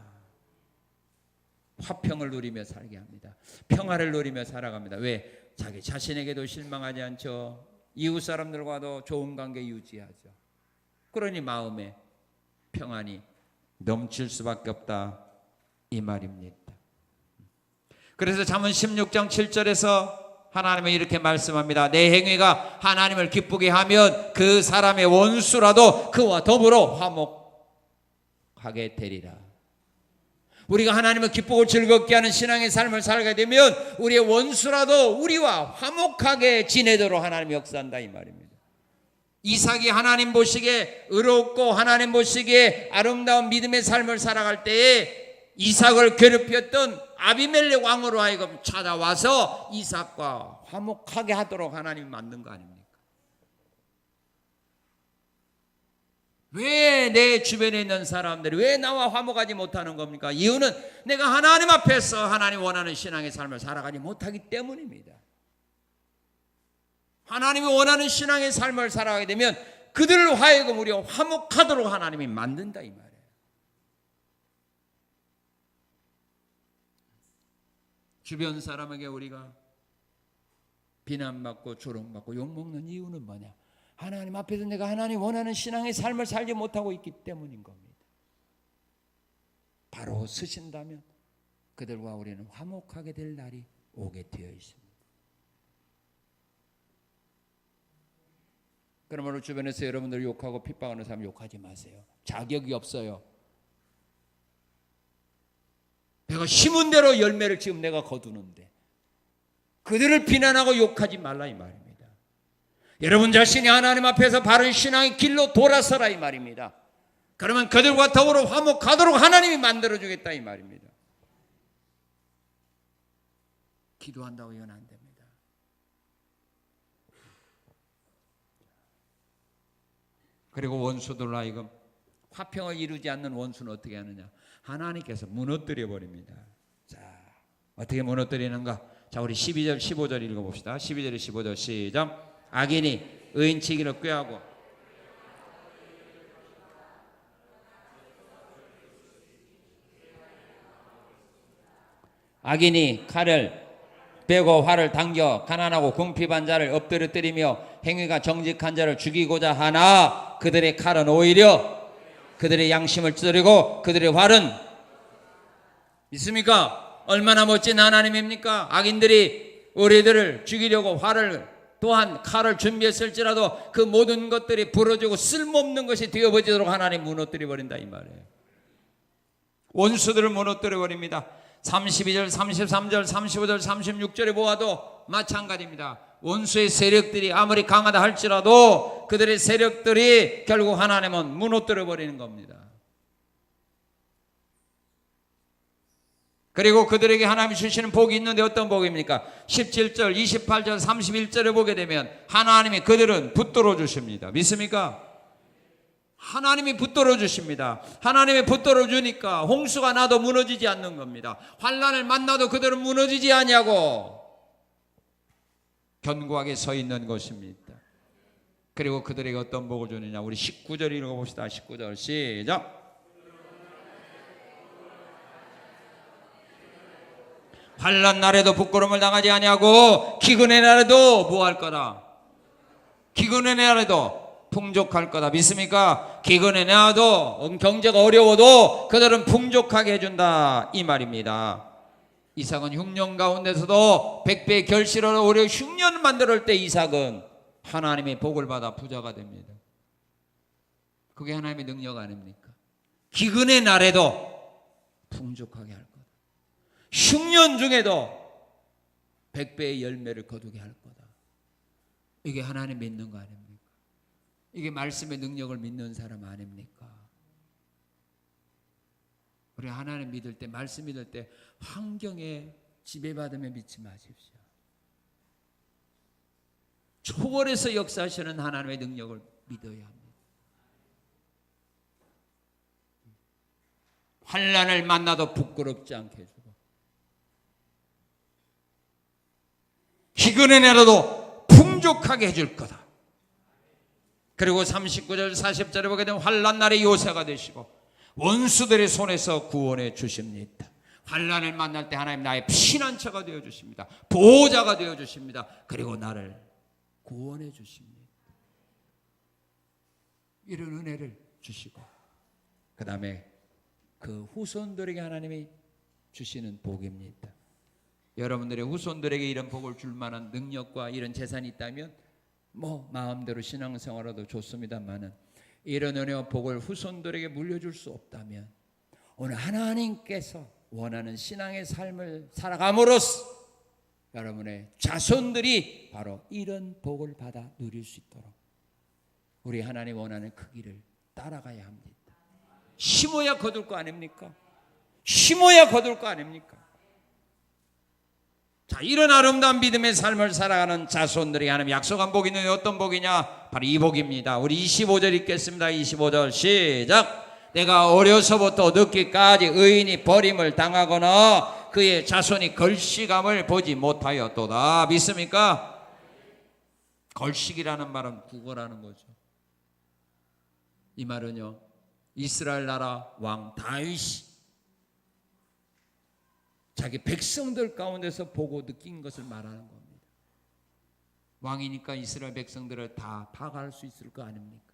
S1: 화평을 누리며 살게 합니다. 평화를 누리며 살아갑니다. 왜? 자기 자신에게도 실망하지 않죠. 이웃 사람들과도 좋은 관계 유지하죠. 그러니 마음에 평안이 넘칠 수밖에 없다 이 말입니다. 그래서 잠언 16장 7절에서 하나님은 이렇게 말씀합니다. 내 행위가 하나님을 기쁘게 하면 그 사람의 원수라도 그와 더불어 화목하게 되리라. 우리가 하나님을 기쁘고 즐겁게 하는 신앙의 삶을 살게 되면 우리의 원수라도 우리와 화목하게 지내도록 하나님이 역사한다 이 말입니다. 이삭이 하나님 보시기에 의롭고 하나님 보시기에 아름다운 믿음의 삶을 살아갈 때에 이삭을 괴롭혔던 아비멜렉 왕으로 하여금 찾아와서 이삭과 화목하게 하도록 하나님이 만든 거 아닙니까? 왜 내 주변에 있는 사람들이 왜 나와 화목하지 못하는 겁니까? 이유는 내가 하나님 앞에서 하나님 원하는 신앙의 삶을 살아가지 못하기 때문입니다. 하나님이 원하는 신앙의 삶을 살아가게 되면 그들을 하여금 우리가 화목하도록 하나님이 만든다 이 말이에요. 주변 사람에게 우리가 비난받고 조롱받고 욕먹는 이유는 뭐냐? 하나님 앞에서 내가 하나님 원하는 신앙의 삶을 살지 못하고 있기 때문인 겁니다. 바로 서신다면 그들과 우리는 화목하게 될 날이 오게 되어 있습니다. 그러므로 주변에서 여러분들 욕하고 핍박하는 사람 욕하지 마세요. 자격이 없어요. 내가 심은 대로 열매를 지금 내가 거두는데 그들을 비난하고 욕하지 말라 이 말입니다. 여러분 자신이 하나님 앞에서 바른 신앙의 길로 돌아서라 이 말입니다. 그러면 그들과 더불어 화목하도록 하나님이 만들어주겠다 이 말입니다. 기도한다고 이건 안 됩니다. 그리고 원수들로 하여금 화평을 이루지 않는 원수는 어떻게 하느냐? 하나님께서 무너뜨려 버립니다. 자, 어떻게 무너뜨리는가? 자, 우리 12절 15절 읽어봅시다. 12절에 15절 시작. 악인이 의인치기를 꾀하고 악인이 칼을 빼고 활을 당겨 가난하고 궁핍한 자를 엎드려 때리며 행위가 정직한 자를 죽이고자 하나 그들의 칼은 오히려 그들의 양심을 찌르고 그들의 활은 믿습니까? 얼마나 멋진 하나님입니까? 악인들이 우리들을 죽이려고 활을 또한 칼을 준비했을지라도 그 모든 것들이 부러지고 쓸모없는 것이 되어버리도록 하나님 무너뜨려 버린다 이 말이에요. 원수들을 무너뜨려 버립니다. 32절, 33절, 35절, 36절에 보아도 마찬가지입니다. 원수의 세력들이 아무리 강하다 할지라도 그들의 세력들이 결국 하나님은 무너뜨려 버리는 겁니다. 그리고 그들에게 하나님이 주시는 복이 있는데 어떤 복입니까? 17절, 28절, 31절에 보게 되면 하나님이 그들은 붙들어 주십니다. 믿습니까? 하나님이 붙들어 주십니다. 하나님이 붙들어 주니까 홍수가 나도 무너지지 않는 겁니다. 환난을 만나도 그들은 무너지지 아니하고 견고하게 서 있는 것입니다. 그리고 그들에게 어떤 복을 주느냐? 우리 19절 읽어봅시다. 19절 시작. 환난 날에도 부끄러움을 당하지 아니하고 기근의 날에도 뭐 할 거다? 기근의 날에도 풍족할 거다. 믿습니까? 기근의 날에도 경제가 어려워도 그들은 풍족하게 해준다 이 말입니다. 이삭은 흉년 가운데서도 100배의 결실로 오히려 흉년을 만들 때 이삭은 하나님의 복을 받아 부자가 됩니다. 그게 하나님의 능력 아닙니까? 기근의 날에도 풍족하게 할 거다. 흉년 중에도 100배의 열매를 거두게 할 거다. 이게 하나님 믿는 거 아닙니까? 이게 말씀의 능력을 믿는 사람 아닙니까? 우리 하나님 믿을 때, 말씀 믿을 때 환경에 지배받으며 믿지 마십시오. 초월해서 역사하시는 하나님의 능력을 믿어야 합니다. 환난을 만나도 부끄럽지 않게 해주고 기근의 날에도 풍족하게 해줄 거다. 그리고 39절 40절에 보게 되면 환난 날의 요새가 되시고 원수들의 손에서 구원해 주십니다. 환난을 만날 때 하나님 나의 피난처가 되어 주십니다. 보호자가 되어 주십니다. 그리고 나를 구원해 주십니다. 이런 은혜를 주시고 그 다음에 그 후손들에게 하나님이 주시는 복입니다. 여러분들의 후손들에게 이런 복을 줄 만한 능력과 이런 재산이 있다면 뭐 마음대로 신앙생활하도 좋습니다만은 이런 은혜와 복을 후손들에게 물려줄 수 없다면 오늘 하나님께서 원하는 신앙의 삶을 살아감으로써 여러분의 자손들이 바로 이런 복을 받아 누릴 수 있도록 우리 하나님 원하는 그 길을 따라가야 합니다. 심어야 거둘 거 아닙니까? 심어야 거둘 거 아닙니까? 자, 이런 아름다운 믿음의 삶을 살아가는 자손들이 하나님 약속한 복이 있는데 어떤 복이냐? 바로 이 복입니다. 우리 25절 읽겠습니다. 25절 시작. 내가 어려서부터 늙기까지 의인이 버림을 당하거나 그의 자손이 걸식함을 보지 못하였도다. 믿습니까? 걸식이라는 말은 구걸하는 거죠. 이 말은요, 이스라엘 나라 왕 다윗이 자기 백성들 가운데서 보고 느낀 것을 말하는 겁니다. 왕이니까 이스라엘 백성들을 다 파괴할 수 있을 거 아닙니까?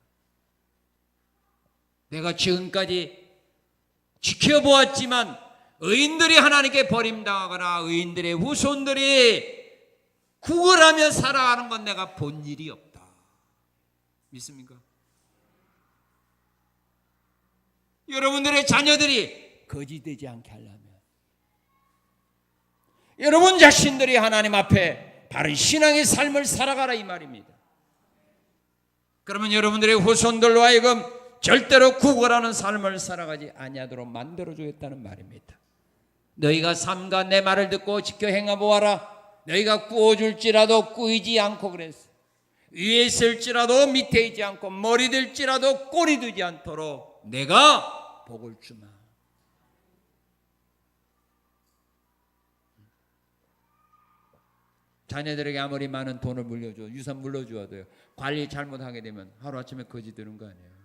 S1: 내가 지금까지 지켜보았지만 의인들이 하나님께 버림당하거나 의인들의 후손들이 구걸하며 살아가는 건 내가 본 일이 없다. 믿습니까? 여러분들의 자녀들이 거지되지 않게 하려면 여러분 자신들이 하나님 앞에 바른 신앙의 삶을 살아가라 이 말입니다. 그러면 여러분들의 후손들로 하여금 절대로 구걸하는 삶을 살아가지 아니하도록 만들어주겠다는 말입니다. 너희가 삼가 내 말을 듣고 지켜 행하보아라. 너희가 꾸어줄지라도 꾸이지 않고 그랬어. 위에 있을지라도 밑에 있지 않고 머리 들지라도 꼬리 되지 않도록 내가 복을 주마. 자녀들에게 아무리 많은 돈을 물려줘, 유산 물려주어도요, 관리 잘못하게 되면 하루아침에 거지 되는 거 아니에요.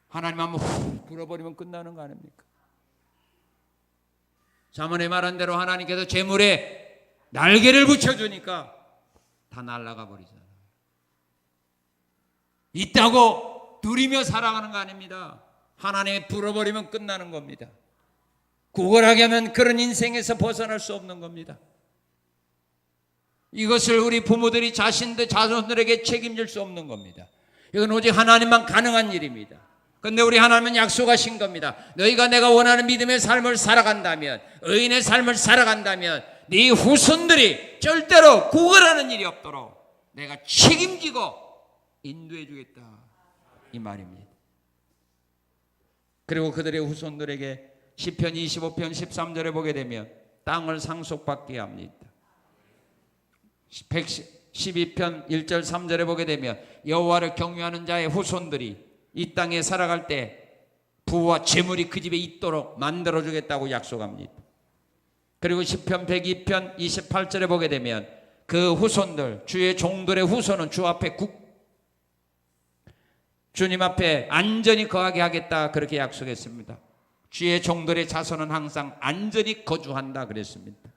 S1: 하나님 한번 훅 불어버리면 끝나는 거 아닙니까? 자문에 말한 대로 하나님께서 재물에 날개를 붙여주니까 다 날아가 버리잖아요. 있다고 누리며 살아가는 거 아닙니다. 하나님이 불어버리면 끝나는 겁니다. 구걸하게 하면 그런 인생에서 벗어날 수 없는 겁니다. 이것을 우리 부모들이 자신들 자손들에게 책임질 수 없는 겁니다. 이건 오직 하나님만 가능한 일입니다. 그런데 우리 하나님은 약속하신 겁니다. 너희가 내가 원하는 믿음의 삶을 살아간다면, 의인의 삶을 살아간다면 네 후손들이 절대로 구걸하는 일이 없도록 내가 책임지고 인도해 주겠다 이 말입니다. 그리고 그들의 후손들에게 시편 25편 13절에 보게 되면 땅을 상속받게 합니다. 112편 1절 3절에 보게 되면 여호와를 경외하는 자의 후손들이 이 땅에 살아갈 때 부와 재물이 그 집에 있도록 만들어주겠다고 약속합니다. 그리고 시편 102편 28절에 보게 되면 그 후손들, 주의 종들의 후손은 주 앞에 주님 앞에 안전히 거하게 하겠다 그렇게 약속했습니다. 주의 종들의 자손은 항상 안전히 거주한다 그랬습니다.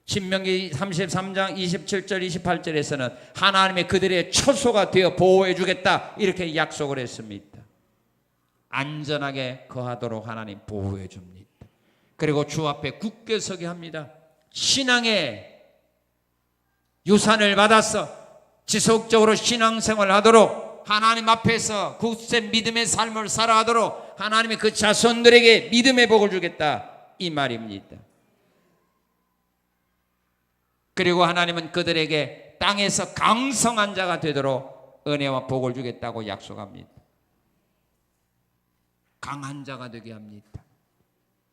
S1: 신명기 33장 27절 28절에서는 하나님의 그들의 처소가 되어 보호해 주겠다 이렇게 약속을 했습니다. 안전하게 거하도록 하나님 보호해 줍니다. 그리고 주 앞에 굳게 서게 합니다. 신앙의 유산을 받아서 지속적으로 신앙생활을 하도록 하나님 앞에서 굳센 믿음의 삶을 살아가도록 하나님이 그 자손들에게 믿음의 복을 주겠다 이 말입니다. 그리고 하나님은 그들에게 땅에서 강성한 자가 되도록 은혜와 복을 주겠다고 약속합니다. 강한 자가 되게 합니다.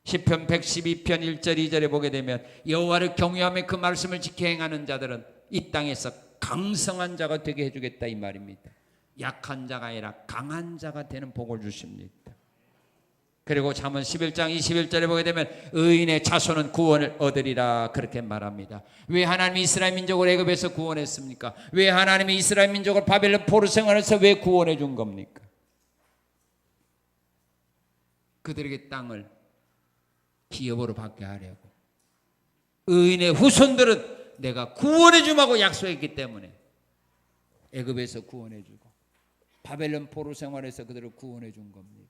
S1: 시편 112편 1절 2절에 보게 되면 여호와를 경외하며 그 말씀을 지켜 행하는 자들은 이 땅에서 강성한 자가 되게 해주겠다 이 말입니다. 약한 자가 아니라 강한 자가 되는 복을 주십니다. 그리고 잠언 11장 21절에 보게 되면 의인의 자손은 구원을 얻으리라 그렇게 말합니다. 왜 하나님이 이스라엘 민족을 애굽에서 구원했습니까? 왜 하나님이 이스라엘 민족을 바벨론 포로 생활에서 왜 구원해 준 겁니까? 그들에게 땅을 기업으로 받게 하려고. 의인의 후손들은 내가 구원해 주마고 약속했기 때문에 애굽에서 구원해 주고 바벨론 포로 생활에서 그들을 구원해 준 겁니다.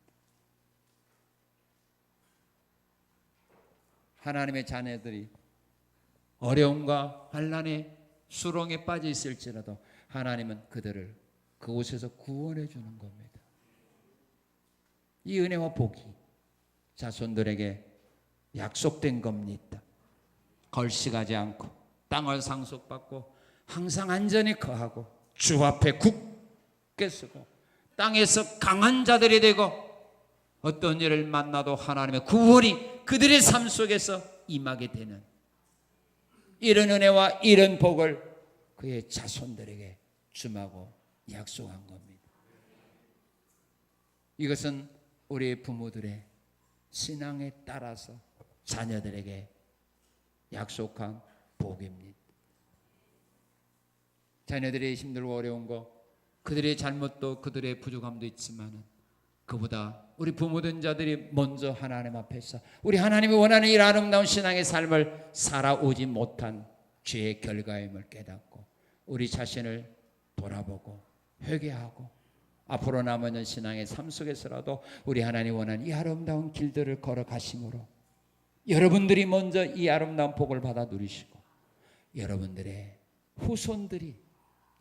S1: 하나님의 자녀들이 어려움과 환난의 수렁에 빠져 있을지라도 하나님은 그들을 그곳에서 구원해 주는 겁니다. 이 은혜와 복이 자손들에게 약속된 겁니다. 걸식하지 않고 땅을 상속받고 항상 안전히 거하고 주 앞에 굳게 서고 땅에서 강한 자들이 되고 어떤 일을 만나도 하나님의 구원이 그들의 삶 속에서 임하게 되는 이런 은혜와 이런 복을 그의 자손들에게 주마고 약속한 겁니다. 이것은 우리 부모들의 신앙에 따라서 자녀들에게 약속한 복입니다. 자녀들의 힘들고 어려운 거, 그들의 잘못도 그들의 부족함도 있지만 그보다 우리 부모된 자들이 먼저 하나님 앞에서 우리 하나님이 원하는 이 아름다운 신앙의 삶을 살아오지 못한 죄의 결과임을 깨닫고 우리 자신을 돌아보고 회개하고 앞으로 남은 신앙의 삶 속에서라도 우리 하나님 원하는 이 아름다운 길들을 걸어가심으로 여러분들이 먼저 이 아름다운 복을 받아 누리시고 여러분들의 후손들이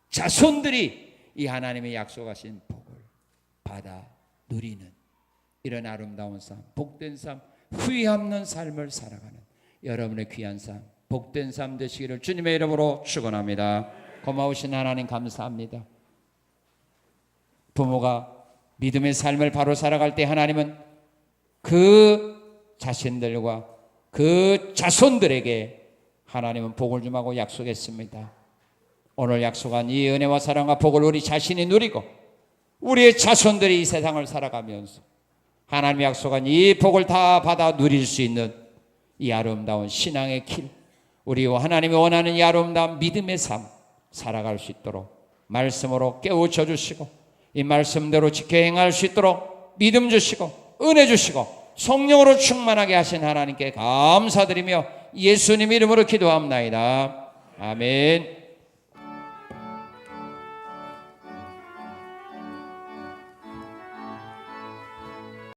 S1: 자손들이 이 하나님의 약속하신 복을 받아 누리는 이런 아름다운 삶, 복된 삶, 후회 없는 삶을 살아가는 여러분의 귀한 삶, 복된 삶 되시기를 주님의 이름으로 축원합니다. 고마우신 하나님 감사합니다. 부모가 믿음의 삶을 바로 살아갈 때 하나님은 그 자신들과 그 자손들에게 하나님은 복을 주마고 약속했습니다. 오늘 약속한 이 은혜와 사랑과 복을 우리 자신이 누리고 우리의 자손들이 이 세상을 살아가면서 하나님이 약속한 이 복을 다 받아 누릴 수 있는 이 아름다운 신앙의 길, 우리와 하나님이 원하는 이 아름다운 믿음의 삶 살아갈 수 있도록 말씀으로 깨우쳐 주시고 이 말씀대로 지켜 행할 수 있도록 믿음 주시고 은혜 주시고 성령으로 충만하게 하신 하나님께 감사드리며 예수님 이름으로 기도합나이다. 아멘.